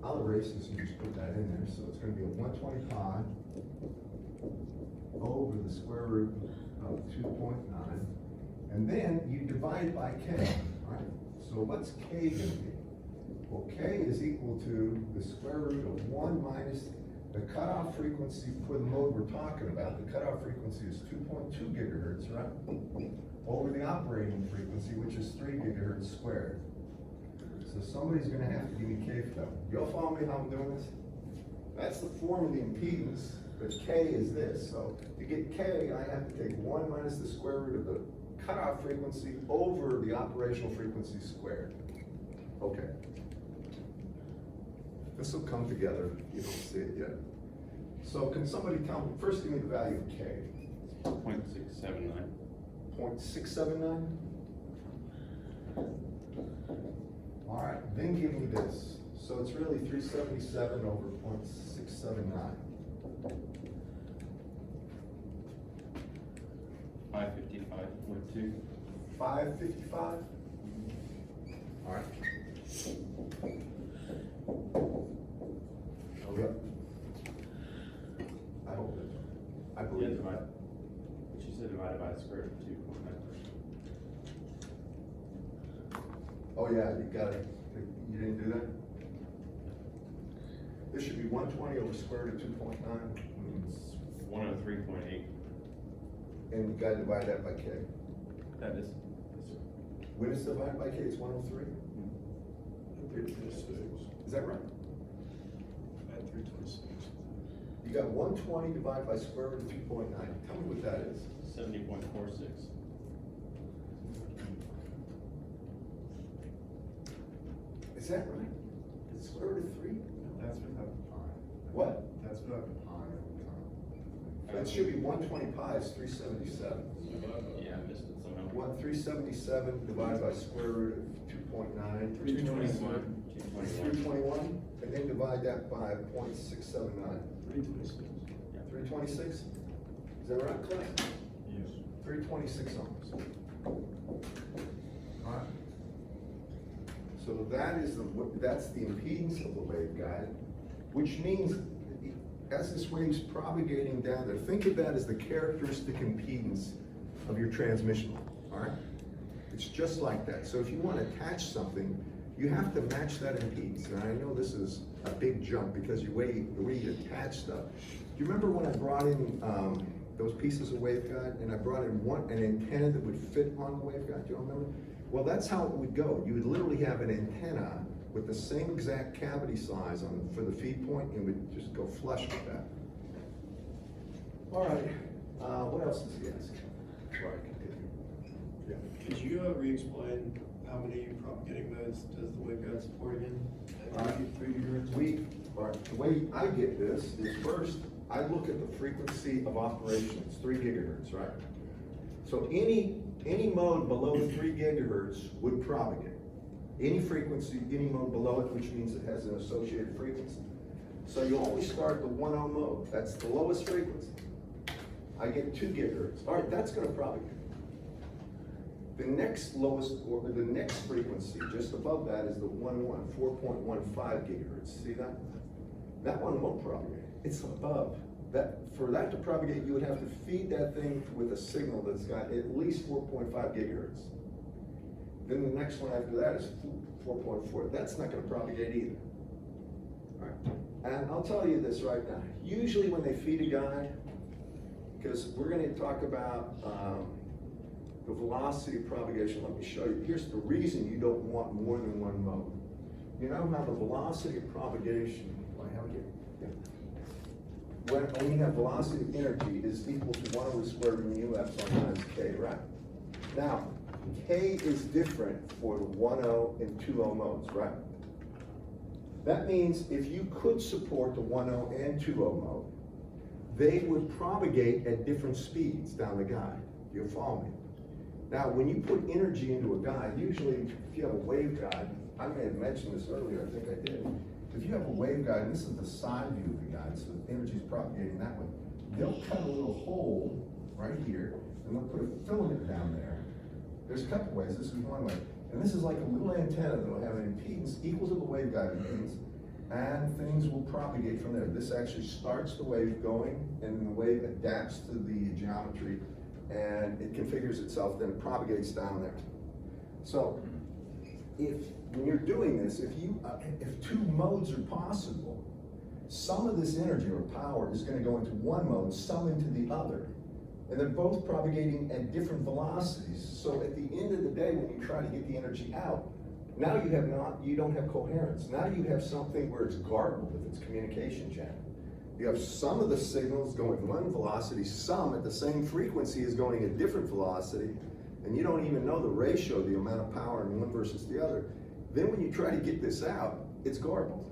I'll erase this and just put that in there. So it's going to be a 120 pi over the square root of 2.9. And then you divide by k, right? So what's k going to be? Well, k is equal to the square root of 1 minus the cutoff frequency for the mode we're talking about. The cutoff frequency is 2.2 gigahertz, right? Over the operating frequency, which is 3 gigahertz squared. So somebody's going to have to give me k for that. Y'all follow me how I'm doing this? That's the form of the impedance, but k is this. So to get k, I have to take 1 minus the square root of the cutoff frequency over the operational frequency squared. Okay. This will come together. You don't see it yet. So can somebody tell me, first give me the value of k. 0.679. 0.679? All right, then give me this. So it's really 377 over 0.679. 555.2. 555? All right. Yep. I hope that. I Yeah, believe it. divide. But you said divided by the square root of 2.9. Oh yeah, you got it. You didn't do that? This should be 120 over square root of 2.9. It's 103.8. And you gotta divide that by k. That is. Yes, sir. When it's divided by k, it's 103. 326. Is that right? At 326. You got 120 divided by square root of 2.9. Tell me what that is. 70.46. Is that right? It's square root of 3? That's without the pi. What? That's without the pi over time. That should be 120 pi is 377. Yeah, I missed it somehow. 377 divided by square root of 2.9. 221. 321, and then divide that by 0.679. 326. 326? Is that right, class? Yes. 326 ohms. All right. So that's the impedance of the waveguide, which means as this wave's propagating down there, think of that as the characteristic impedance of your transmission, all right? It's just like that. So if you want to attach something, you have to match that impedance. And I know this is a big jump because the way you attach stuff. Do you remember when I brought in those pieces of waveguide, and I brought in an antenna that would fit on the waveguide, you all remember? Well, that's how it would go. You would literally have an antenna with the same exact cavity size for the feed point, and would just go flush with that. All right, what else does he ask? Right, continue. Yeah. Could you re-explain how many propagating modes does the waveguide support again? The way I get this is first, I look at the frequency of operation, it's 3 gigahertz, right? So any mode below 3 gigahertz would propagate. Any frequency, any mode below it, which means it has an associated frequency. So you always start the 1.0 mode, that's the lowest frequency. I get 2 gigahertz, all right, that's gonna propagate. The next lowest, or the next frequency, just above that, is the 4.15 gigahertz. See that? That one won't propagate. It's above. For that to propagate, you would have to feed that thing with a signal that's got at least 4.5 gigahertz. Then the next one after that is 4.4. That's not going to propagate either. All right. And I'll tell you this right now. Usually when they feed a guide, because we're going to talk about the velocity of propagation. Let me show you. Here's the reason you don't want more than one mode. You know how the velocity of propagation, do I have it here? Yeah. When you have velocity of energy is equal to 1 over the square root of mu epsilon times k, right? Now, k is different for the 1.0 and 2.0 modes, right? That means if you could support the 1.0 and 2.0 mode, they would propagate at different speeds down the guide. Do you follow me? Now, when you put energy into a guide, usually if you have a waveguide, I may have mentioned this earlier, I think I did. If you have a waveguide, and this is the side view of the guide, so energy is propagating that way, they'll cut a little hole right here, and they'll put a filament down there. There's a couple ways, this is one way. And this is like a little antenna that will have an impedance equal to the waveguide impedance, and things will propagate from there. This actually starts the wave going, and then the wave adapts to the geometry, and it configures itself, then it propagates down there. So, when you're doing this, if 2 modes are possible, some of this energy or power is going to go into one mode, some into the other. And they're both propagating at different velocities. So at the end of the day, when you try to get the energy out, now you don't have coherence. Now you have something where it's garbled with its communication channel. You have some of the signals going one velocity, some at the same frequency is going a different velocity, and you don't even know the ratio, the amount of power in one versus the other. Then when you try to get this out, it's garbled.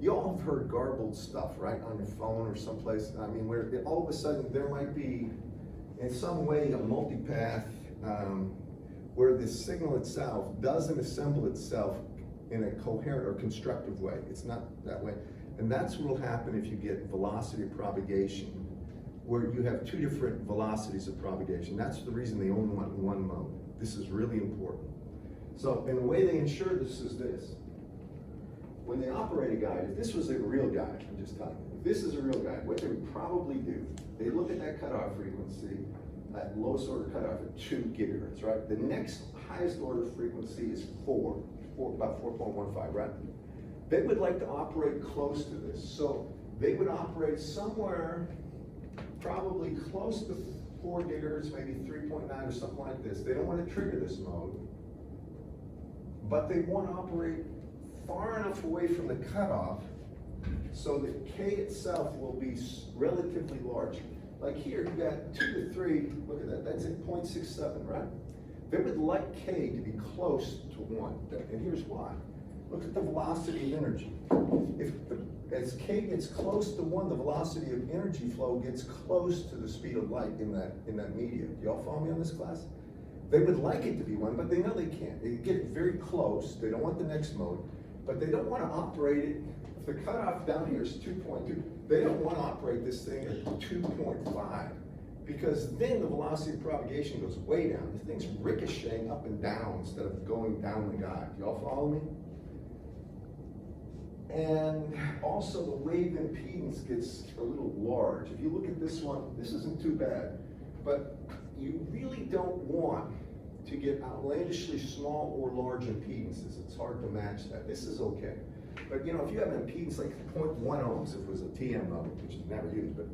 You all have heard garbled stuff, right, on your phone or someplace. I mean, where all of a sudden there might be, in some way, a multipath where the signal itself doesn't assemble itself in a coherent or constructive way. It's not that way. And that's what will happen if you get velocity of propagation, where you have 2 different velocities of propagation. That's the reason they only want one mode. This is really important. So, and the way they ensure this is this. When they operate a guide, if this was a real guide, I'm just telling you, if this is a real guide, what they would probably do, they look at that cutoff frequency, that lowest order cutoff at 2 gigahertz, right? The next highest order frequency is about 4.15, right? They would like to operate close to this. So they would operate somewhere probably close to 4 gigahertz, maybe 3.9 or something like this. They don't want to trigger this mode, but they want to operate far enough away from the cutoff so that K itself will be relatively large. Like here, you got 2 to 3, look at that, that's at 0.67, right? They would like K to be close to 1, and here's why. Look at the velocity of energy. As K gets close to 1, the velocity of energy flow gets close to the speed of light in that medium. Do y'all follow me on this, class? They would like it to be 1, but they know they can't. They get very close, they don't want the next mode, but they don't want to operate it. If the cutoff down here is 2.2, they don't want to operate this thing at 2.5, because then the velocity of propagation goes way down. This thing's ricocheting up and down instead of going down the guide. Y'all follow me? And also the wave impedance gets a little large. If you look at this one, this isn't too bad, but you really don't want to get outlandishly small or large impedances. It's hard to match that. This is okay. But you know, if you have an impedance like 0.1 ohms, if it was a TM mode, which is never used, but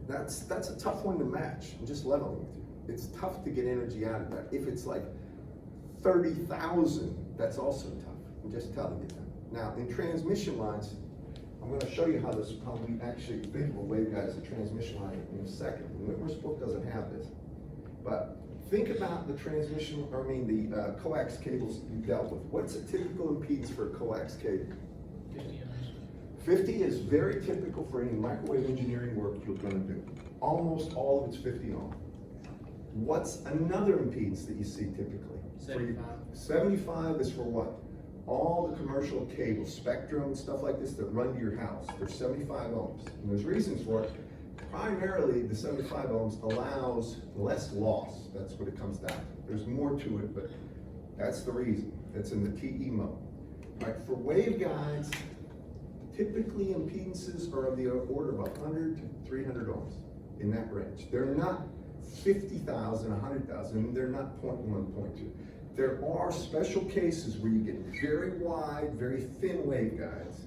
That's a tough one to match. I'm just leveling with you. It's tough to get energy out of that. If it's like 30,000, that's also tough. I'm just telling you that. Now, in transmission lines, I'm going to show you how we actually think of a waveguide as a transmission line in a second. The Whitmer's book doesn't have this, but think about the coax cables you dealt with. What's a typical impedance for a coax cable? 50 ohms. 50 is very typical for any microwave engineering work you're going to do. Almost all of it's 50 ohm. What's another impedance that you see typically? 75. 75 is for what? All the commercial cables, Spectrum, stuff like this that run to your house. They're 75 ohms. And there's reasons for it. Primarily, the 75 ohms allows less loss. That's what it comes down to. There's more to it, but that's the reason. That's in the TE mode. All right, for waveguides, typically impedances are of the order of 100 to 300 ohms, in that range. They're not 50,000, 100,000, and they're not 0.1, 0.2. There are special cases where you get very wide, very thin waveguides.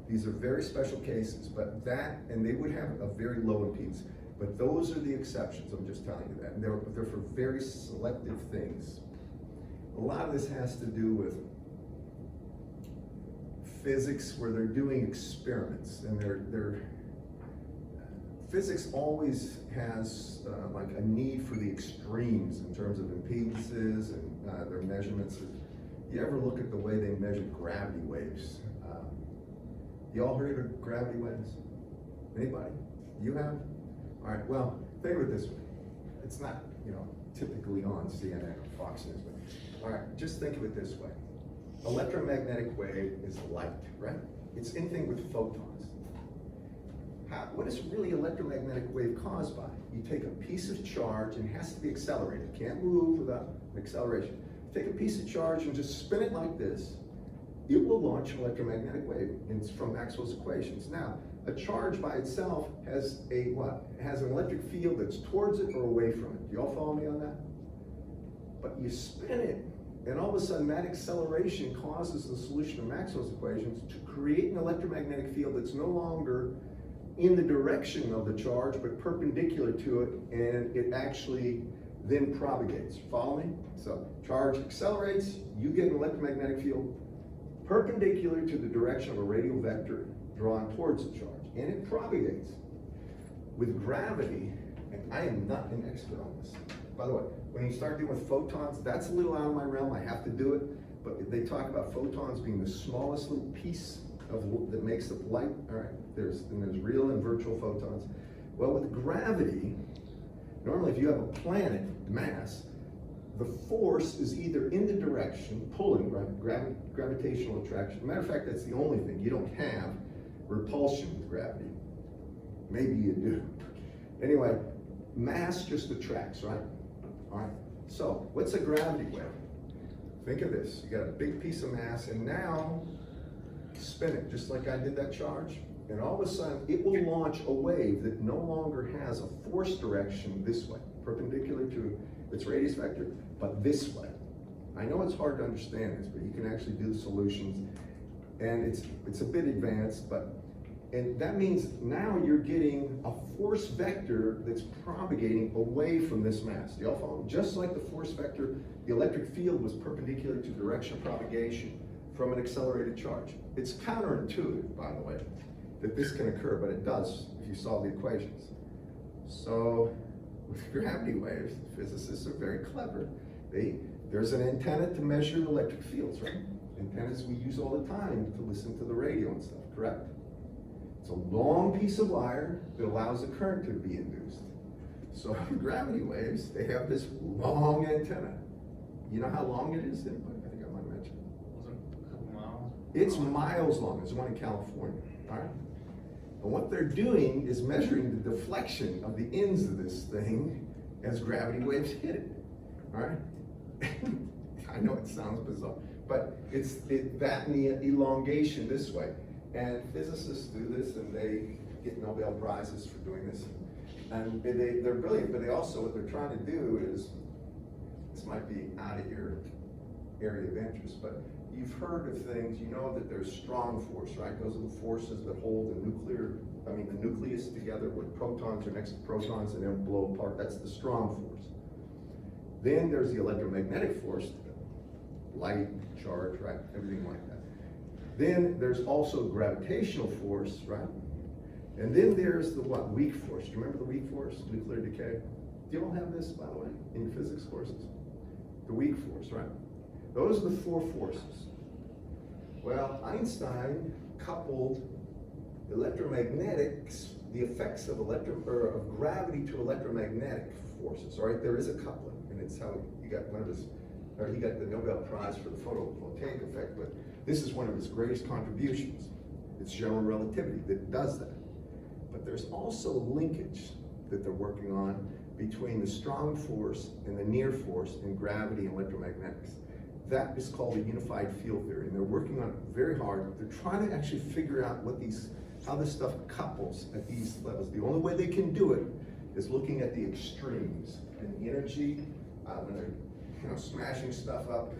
These are very special cases, but and they would have a very low impedance. But those are the exceptions, I'm just telling you that. And they're for very selective things. A lot of this has to do with physics, where they're doing experiments, and physics always has like a need for the extremes in terms of impedances and their measurements. You ever look at the way they measure gravity waves? You all heard of gravity waves? Anybody? You have? All right, well, think of it this way. It's not, typically on CNN or Fox News, but all right, just think of it this way. Electromagnetic wave is light, right? It's anything with photons. What is really electromagnetic wave caused by? You take a piece of charge, and it has to be accelerated. It can't move without an acceleration. Take a piece of charge and just spin it like this. It will launch an electromagnetic wave. And it's from Maxwell's equations. Now, a charge by itself has a what? It has an electric field that's towards it or away from it. Do you all follow me on that? But you spin it, and all of a sudden that acceleration causes the solution of Maxwell's equations to create an electromagnetic field that's no longer in the direction of the charge, but perpendicular to it, and it actually then propagates. Follow me? So charge accelerates, you get an electromagnetic field perpendicular to the direction of a radial vector drawn towards the charge, and it propagates. With gravity, and I am not an expert on this. By the way, when you start dealing with photons, that's a little out of my realm, I have to do it, but they talk about photons being the smallest little piece that makes up light. All right, there's real and virtual photons. Well, with gravity, normally if you have a planet mass, the force is either in the direction, pulling, right, gravitational attraction. Matter of fact, that's the only thing. You don't have repulsion with gravity. Maybe you do. Anyway, mass just attracts, right? All right, so what's a gravity wave? Think of this, you got a big piece of mass, and now spin it just like I did that charge, and all of a sudden it will launch a wave that no longer has a force direction this way, perpendicular to its radius vector, but this way. I know it's hard to understand this, but you can actually do the solutions, and it's a bit advanced, and that means now you're getting a force vector that's propagating away from this mass. Do y'all follow? Just like the force vector, the electric field was perpendicular to the direction of propagation from an accelerated charge. It's counterintuitive, by the way, that this can occur, but it does if you solve the equations. So with gravity waves, physicists are very clever. There's an antenna to measure electric fields, right? Antennas we use all the time to listen to the radio and stuff, correct? It's a long piece of wire that allows the current to be induced. So gravity waves, they have this long antenna. You know how long it is? Anybody? I think I might mention it. Was it a couple miles? It's miles long. There's one in California, all right? And what they're doing is measuring the deflection of the ends of this thing as gravity waves hit it, all right? I know it sounds bizarre, but it's that and the elongation this way. And physicists do this, and they get Nobel Prizes for doing this. And they're brilliant, but what they're trying to do is, this might be out of your area of interest, but you've heard of things, you know that there's strong force, right? Those are the forces that hold the nucleus together where protons are next to protons and then blow apart. That's the strong force. Then there's the electromagnetic force, light, charge, right? Everything like that. Then there's also gravitational force, right? And then there's the what? Weak force. Do you remember the weak force? Nuclear decay. Do you all have this, by the way, in your physics courses? The weak force, right? Those are the four forces. Well, Einstein coupled electromagnetics, the effects of gravity to electromagnetic forces. All right, there is a coupling, and it's how he got he got the Nobel Prize for the photovoltaic effect. But this is one of his greatest contributions. It's general relativity that does that. But there's also linkage that they're working on between the strong force and the near force in gravity and electromagnetics. That is called a unified field theory, and they're working on it very hard. They're trying to actually figure out how this stuff couples at these levels. The only way they can do it is looking at the extremes and the energy when they're smashing stuff up,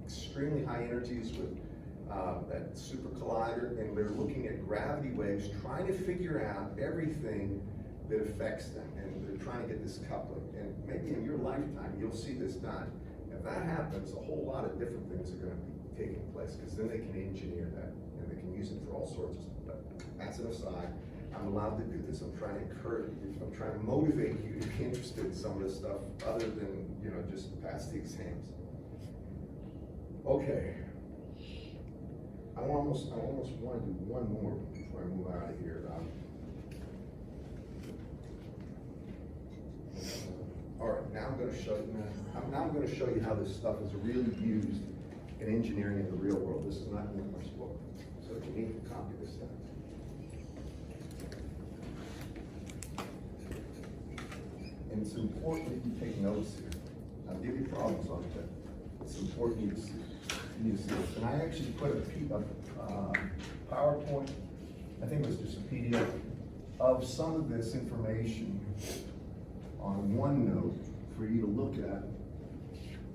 extremely high energies with that super collider, and they're looking at gravity waves, trying to figure out everything that affects them, and they're trying to get this coupling. And maybe in your lifetime you'll see this done. If that happens, a whole lot of different things are going to be taking place, because then they can engineer that and they can use it for all sorts of stuff. But that's an aside. I'm allowed to do this. I'm trying to encourage you. I'm trying to motivate you to be interested in some of this stuff other than, just pass the exams. Okay. I almost want to do one more before I move out of here. All right, now I'm going to show you how this stuff is really used in engineering in the real world. This is not in the English book, so you need to copy this down. And it's important that you take notes here. I'll give you problems on it, but it's important you to see this. And I actually put a PowerPoint, I think it was just a PDF, of some of this information on OneNote for you to look at,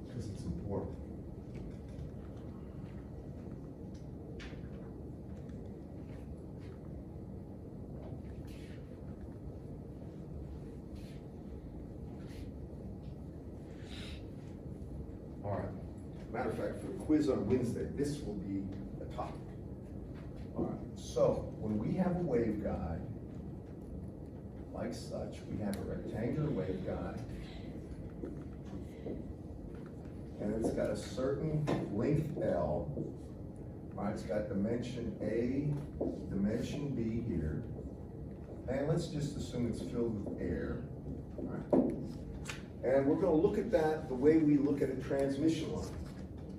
because it's important. All right. Matter of fact, for the quiz on Wednesday, this will be a topic. All right. So when we have a waveguide like such, we have a rectangular waveguide, and it's got a certain length L. All right, it's got dimension A, dimension B here, and let's just assume it's filled with air. All right. And we're going to look at that the way we look at a transmission line.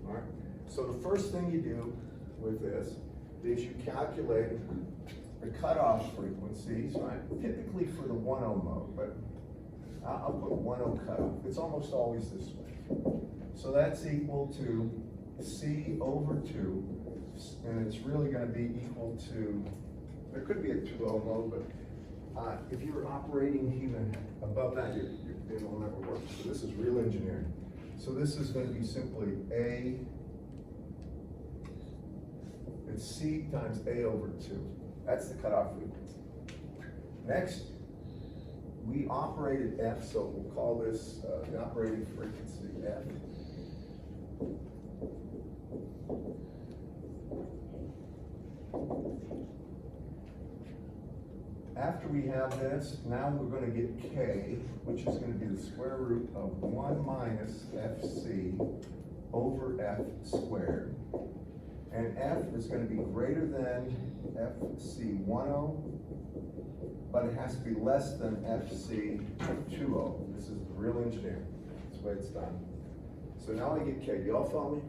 All right. So the first thing you do with this is you calculate the cutoff frequencies, right? Typically for the 1.0 mode, but I'll put 1.0 cutoff. It's almost always this way. So that's equal to C over 2, and it's really going to be equal to, there could be a 2.0 mode, but if you're operating even above that, it will never work. So this is real engineering. So this is going to be simply A, it's C times A over 2. That's the cutoff frequency. Next, we operated F, so we'll call this the operating frequency F. After we have this, now we're going to get K, which is going to be the square root of 1 minus FC over F squared. And F is going to be greater than FC 1.0, but it has to be less than FC 2.0. This is the real engineering. That's the way it's done. So now I get K. You all follow me?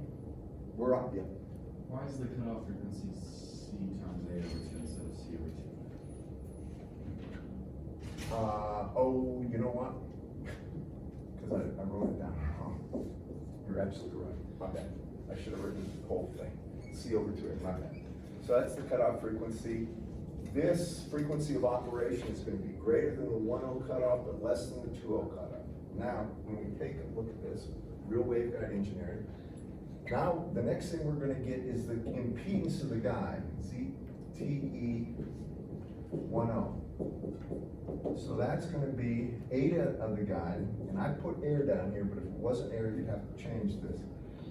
We're up, yeah. Why is the cutoff frequency C times A over 2 instead of C over 2? You know what? Because I wrote it down wrong. You're absolutely right. My bad. I should have written the whole thing. C over 2, my bad. So that's the cutoff frequency. This frequency of operation is going to be greater than the 1.0 cutoff, but less than the 2.0 cutoff. Now, when we take a look at this, real waveguide engineering, Now, the next thing we're gonna get is the impedance of the guide, ZTE 10. So that's gonna be eta of the guide, and I put air down here, but if it wasn't air, you'd have to change this.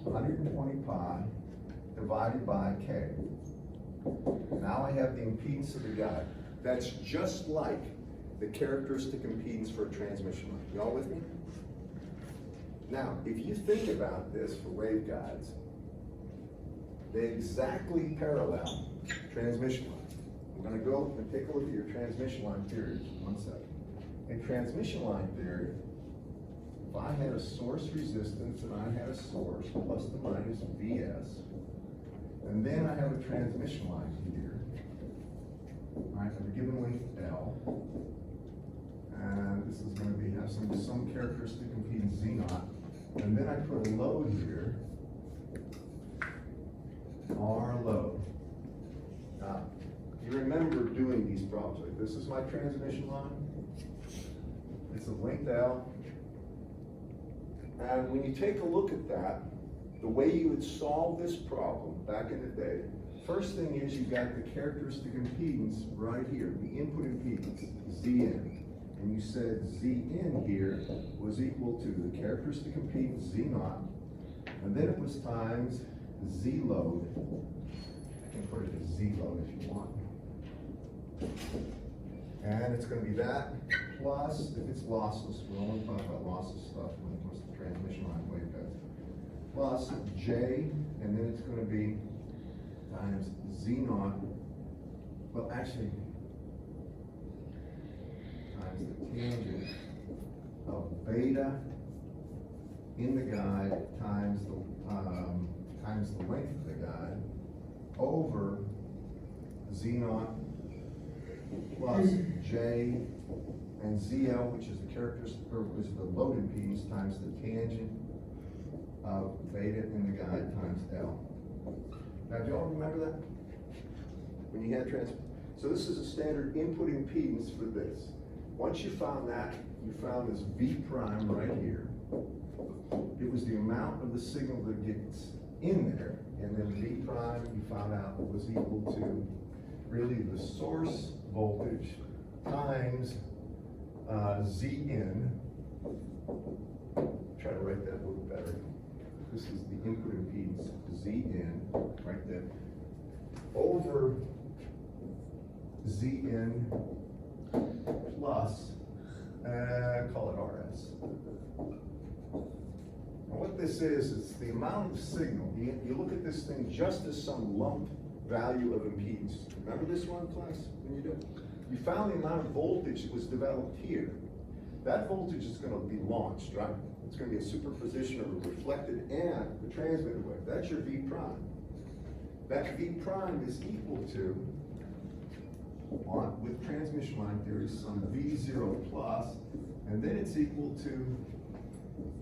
120 pi divided by K. Now I have the impedance of the guide. That's just like the characteristic impedance for a transmission line. Y'all with me? Now, if you think about this for waveguides, they exactly parallel transmission lines. We're gonna go and take a look at your transmission line theory, 1 second. In transmission line theory, if I had a source resistance and I had a source plus the minus Vs, and then I have a transmission line here, I have a given length L, and this is gonna be, have some characteristic impedance Z naught, and then I put a load here, R load. Now, you remember doing these problems, like this is my transmission line, it's a length L, and when you take a look at that, the way you would solve this problem back in the day, first thing is you got the characteristic impedance right here, the input impedance, Zn. And you said Zn here was equal to the characteristic impedance Z naught, and then it was times Z load. I can put it as Z load if you want. And it's gonna be that plus, if it's lossless, we're only talking about lossless stuff when it comes to transmission line waveguides, plus J, and then it's gonna be times Z naught, well, actually, times the tangent of beta in the guide times the length of the guide over Z naught plus J and ZL, which is the characteristic, or is the load impedance times the tangent of beta in the guide times L. Now, do y'all remember that? When you had so this is a standard input impedance for this. Once you found that, you found this V prime right here. It was the amount of the signal that gets in there, and then V prime you found out was equal to really the source voltage times Zn. Try to write that a little better. This is the input impedance, Zn, right there, over Zn plus, call it Rs. And what this is, it's the amount of signal. You look at this thing just as some lump value of impedance. Remember this one, class, when you do it? You found the amount of voltage that was developed here. That voltage is gonna be launched, right? It's gonna be a superposition of a reflected and the transmitted wave. That's your V prime. That V prime is equal to, with transmission line theory, some V0 plus, and then it's equal to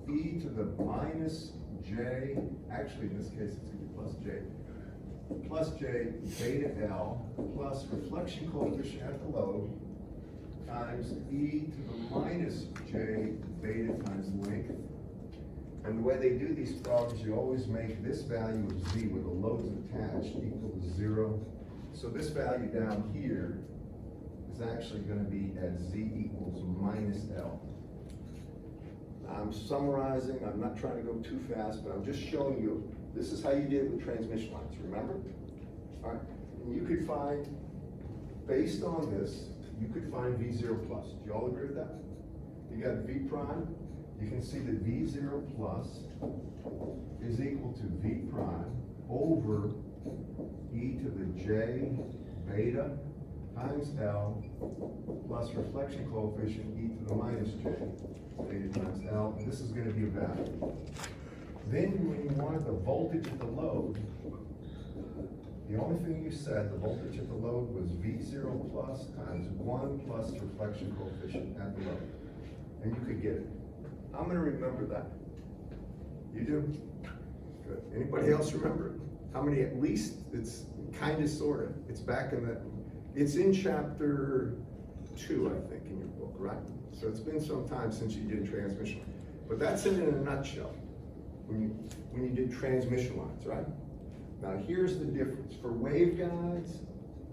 e to the minus J, actually in this case it's equal to plus J beta L plus reflection coefficient at the load times e to the minus J beta times length. And the way they do these problems, you always make this value of Z where the load is attached equal to 0. So this value down here is actually going to be at Z equals minus L. I'm summarizing, I'm not trying to go too fast, but I'm just showing you, this is how you did it with transmission lines, remember? All right, and you could find, based on this, you could find V0 plus. Do you all agree with that? You got V prime, you can see that V0 plus is equal to V prime over e to the J beta times L plus reflection coefficient e to the minus J beta times L, and this is going to be a value. Then when you wanted the voltage at the load, the only thing you said, the voltage at the load was V0 plus times 1 plus reflection coefficient at the load. And you could get it. I'm going to remember that. You do? Good. Anybody else remember it? How many at least? It's kind of, sort of. It's back in the, it's in chapter 2, I think, in your book, right? So it's been some time since you did transmission. But that's it in a nutshell. when you did transmission lines, right? Now, here's the difference. For waveguides,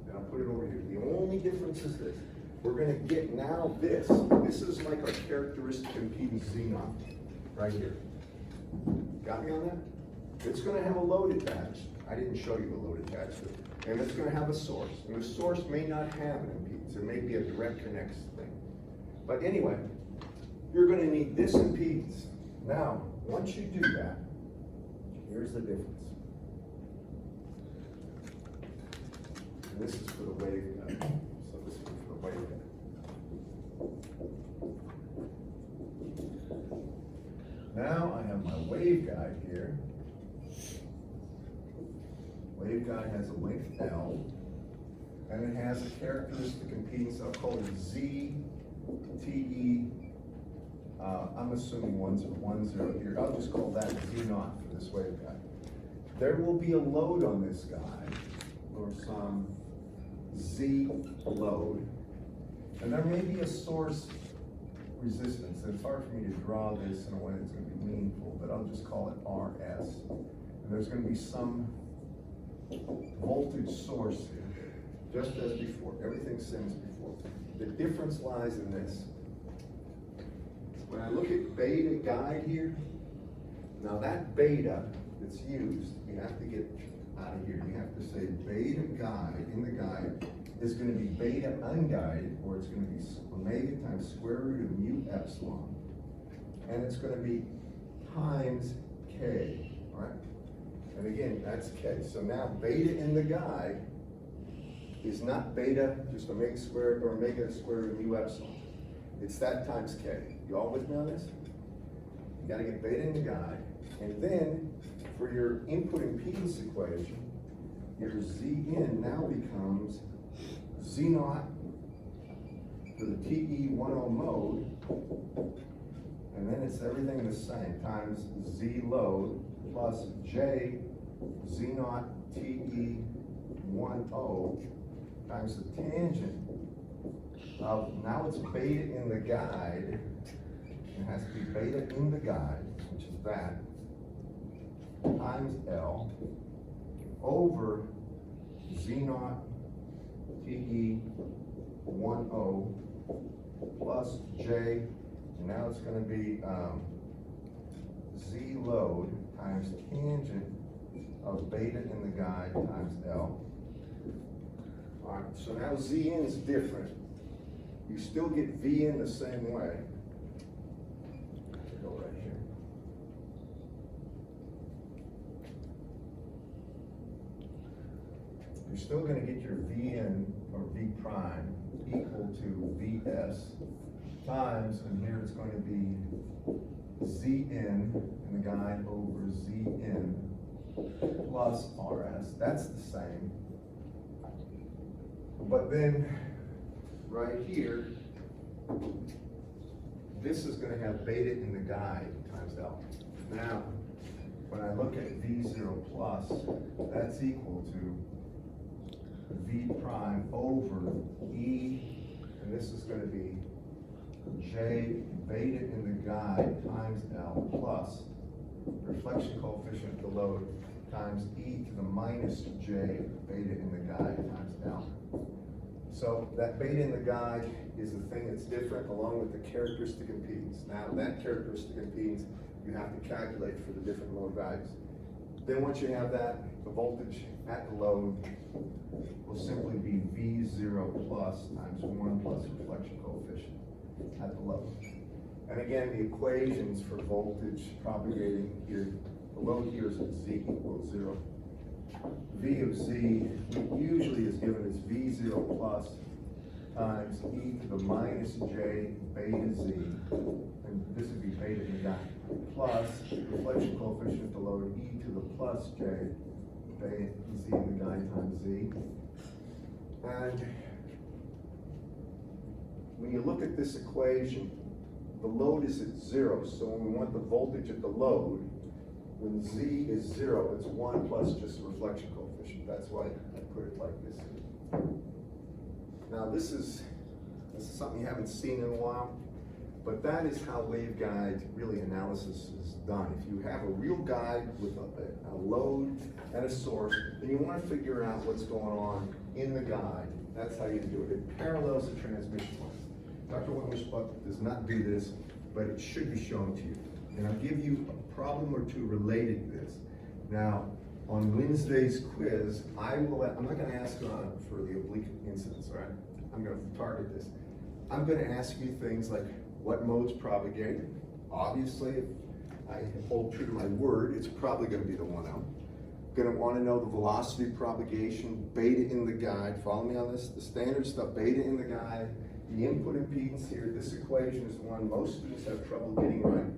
and I'll put it over here, the only difference is this. We're gonna get now this. This is like our characteristic impedance Z0, right here. Got me on that? It's gonna have a load attached. I didn't show you the load attached, and it's gonna have a source. And the source may not have an impedance. It may be a direct connect thing. But anyway, you're gonna need this impedance. Now, once you do that, here's the difference. And this is for the waveguide. So this is for the waveguide. Now I have my waveguide here. Waveguide has a length L, and it has a characteristic impedance. I'll call it Z, TE. I'm assuming 1, 0 here. I'll just call that Z0 for this waveguide. There will be a load on this guy, or some Z load, and there may be a source resistance. It's hard for me to draw this in a way that's going to be meaningful, but I'll just call it RS. And there's going to be some voltage source here, just as before. Everything's same as before. The difference lies in this. When I look at beta guide here, now that beta that's used, you have to get out of here. You have to say beta guide, in the guide, is going to be beta unguided, or it's going to be omega times square root of mu epsilon. And it's going to be times K, all right? And again, that's K. So now beta in the guide is not beta, just omega squared or omega square root of mu epsilon. It's that times K. You all with me on this? You gotta get beta in the guide. And then for your input impedance equation, your Zn now becomes Z0 for the TE10 mode, and then it's everything the same, times Z load plus J Z0 TE10 times the tangent of, now it's beta in the guide. It has to be beta in the guide, which is that, times L over Z0 TE10 plus J, and now it's going to be Z load times tangent of beta in the guide times L. All right, so now Zn is different. You still get Vn the same way. Go right here. You're still going to get your Vn or V prime equal to Vs times, and here it's going to be Zn in the guide over Zn plus Rs. That's the same. But then right here, this is going to have beta in the guide times L. Now, when I look at V0 plus, that's equal to V prime over E, and this is going to be J beta in the guide times L plus reflection coefficient of the load times E to the minus J beta in the guide times L. So that beta in the guide is the thing that's different, along with the characteristic impedance. Now that characteristic impedance you have to calculate for the different load values. Then once you have that, the voltage at the load will simply be V0 plus times 1 plus reflection coefficient at the load. And again, the equations for voltage propagating here, the load here is at Z equals 0. V of Z usually is given as V0 plus times E to the minus J beta Z, and this would be beta in the guide, plus reflection coefficient of the load E to the plus J beta Z in the guide times Z. And when you look at this equation, the load is at 0, so when we want the voltage at the load, when Z is 0, it's 1 plus just the reflection coefficient. That's why I put it like this. Now this is something you haven't seen in a while, But that is how waveguide really analysis is done. If you have a real guide with a load and a source, then you want to figure out what's going on in the guide. That's how you do it. It parallels the transmission line. Dr. Wimmer's book does not do this, but it should be shown to you. And I'll give you a problem or two related to this. Now, on Wednesday's quiz, I'm not going to ask for the oblique incidence, all right? I'm going to target this. I'm going to ask you things like what modes propagated. Obviously, if I hold true to my word, it's probably going to be the 1M. Going to want to know the velocity of propagation, beta in the guide. Follow me on this. The standard stuff, beta in the guide. The input impedance here, this equation is one most students have trouble getting right.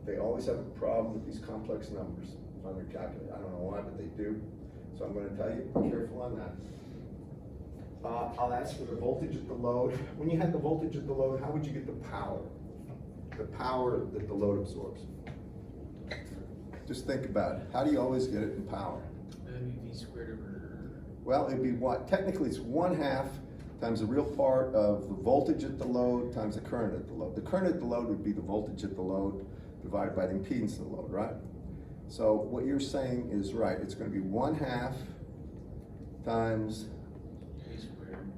They always have a problem with these complex numbers on their calculator. I don't know why, but they do. So I'm going to tell you, be careful on that. I'll ask for the voltage at the load. When you had the voltage at the load, how would you get the power? The power that the load absorbs. Just think about it. How do you always get it in power? V squared over. Well, it'd be what? Technically, it's 1/2 times the real part of the voltage at the load times the current at the load. The current at the load would be the voltage at the load divided by the impedance of the load, right? So what you're saying is right. It's going to be 1/2 times V squared.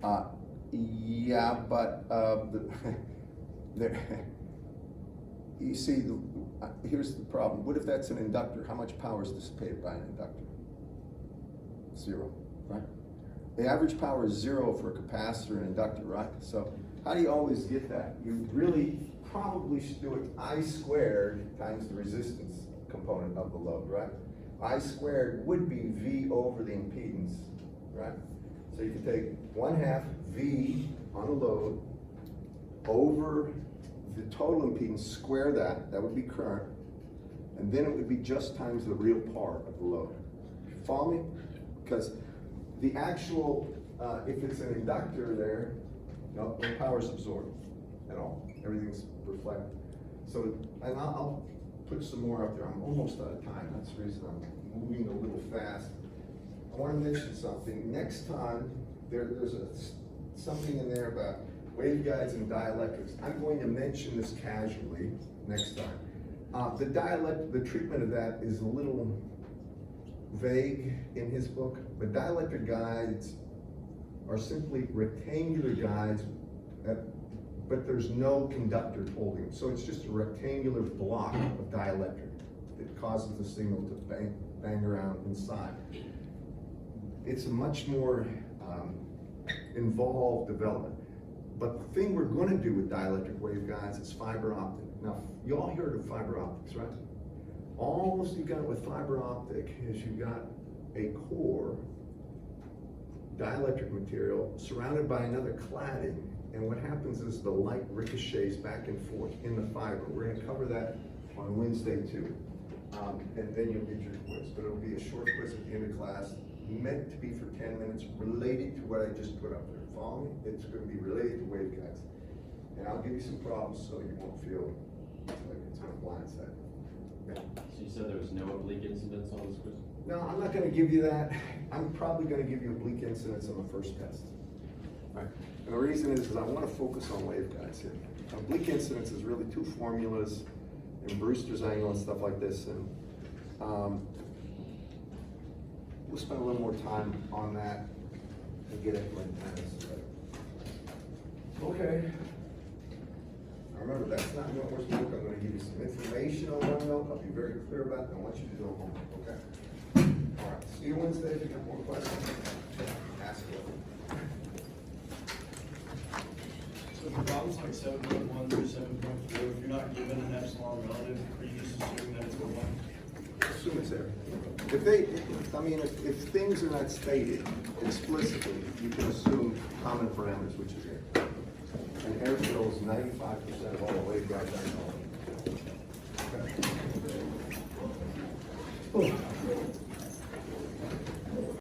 Right? yeah, but you see, here's the problem. What if that's an inductor? How much power is dissipated by an inductor? 0, right? The average power is 0 for a capacitor and inductor, right? So how do you always get that? You really probably should do it I squared times the resistance component of the load, right? I squared would be V over the impedance, right? So you could take 1/2 V on the load over the total impedance, square that would be current, and then it would be just times the real part of the load. Follow me? Because the actual, if it's an inductor there, no power is absorbed at all. Everything's reflected. So, and I'll put some more up there. I'm almost out of time. That's the reason I'm moving a little fast. I want to mention something. Next time, there's something in there about waveguides and dielectrics. I'm going to mention this casually next time. The treatment of that is a little vague in his book, but dielectric guides are simply rectangular guides, but there's no conductor holding them. So it's just a rectangular block of dielectric that causes the signal to bang around inside. It's a much more involved development. But the thing we're going to do with dielectric waveguides is fiber optic. Now, you all heard of fiber optics, right? All you got with fiber optic is you got a core dielectric material surrounded by another cladding, and what happens is the light ricochets back and forth in the fiber. We're going to cover that on Wednesday too, and then you'll get your quiz. But it'll be a short quiz at the end of class, meant to be for 10 minutes, related to what I just put up there. Follow me? It's going to be related to waveguides, and I'll give you some problems so you won't feel like it's on a blindside. Okay. So you said there was no oblique incidence on this quiz? No, I'm not going to give you that. I'm probably going to give you oblique incidence on the first test. All right. And the reason is I want to focus on waveguides here. Oblique incidence is really 2 formulas in Brewster's angle and stuff like this, and we'll spend a little more time on that and get it when time is ready. Okay. Now remember, that's not what we're supposed to. I'm going to give you some information on one note. I'll be very clear about it. I want you to do homework, okay? All right. See you Wednesday. If you have more questions, ask it. So the problem's like 7.1 through 7.4, if you're not given an epsilon relative, are you just assuming that it's a 1? Assume it's there. If things are not stated explicitly, you can assume common parameters, which is air. And air fills 95% of all the waveguides I know. Okay.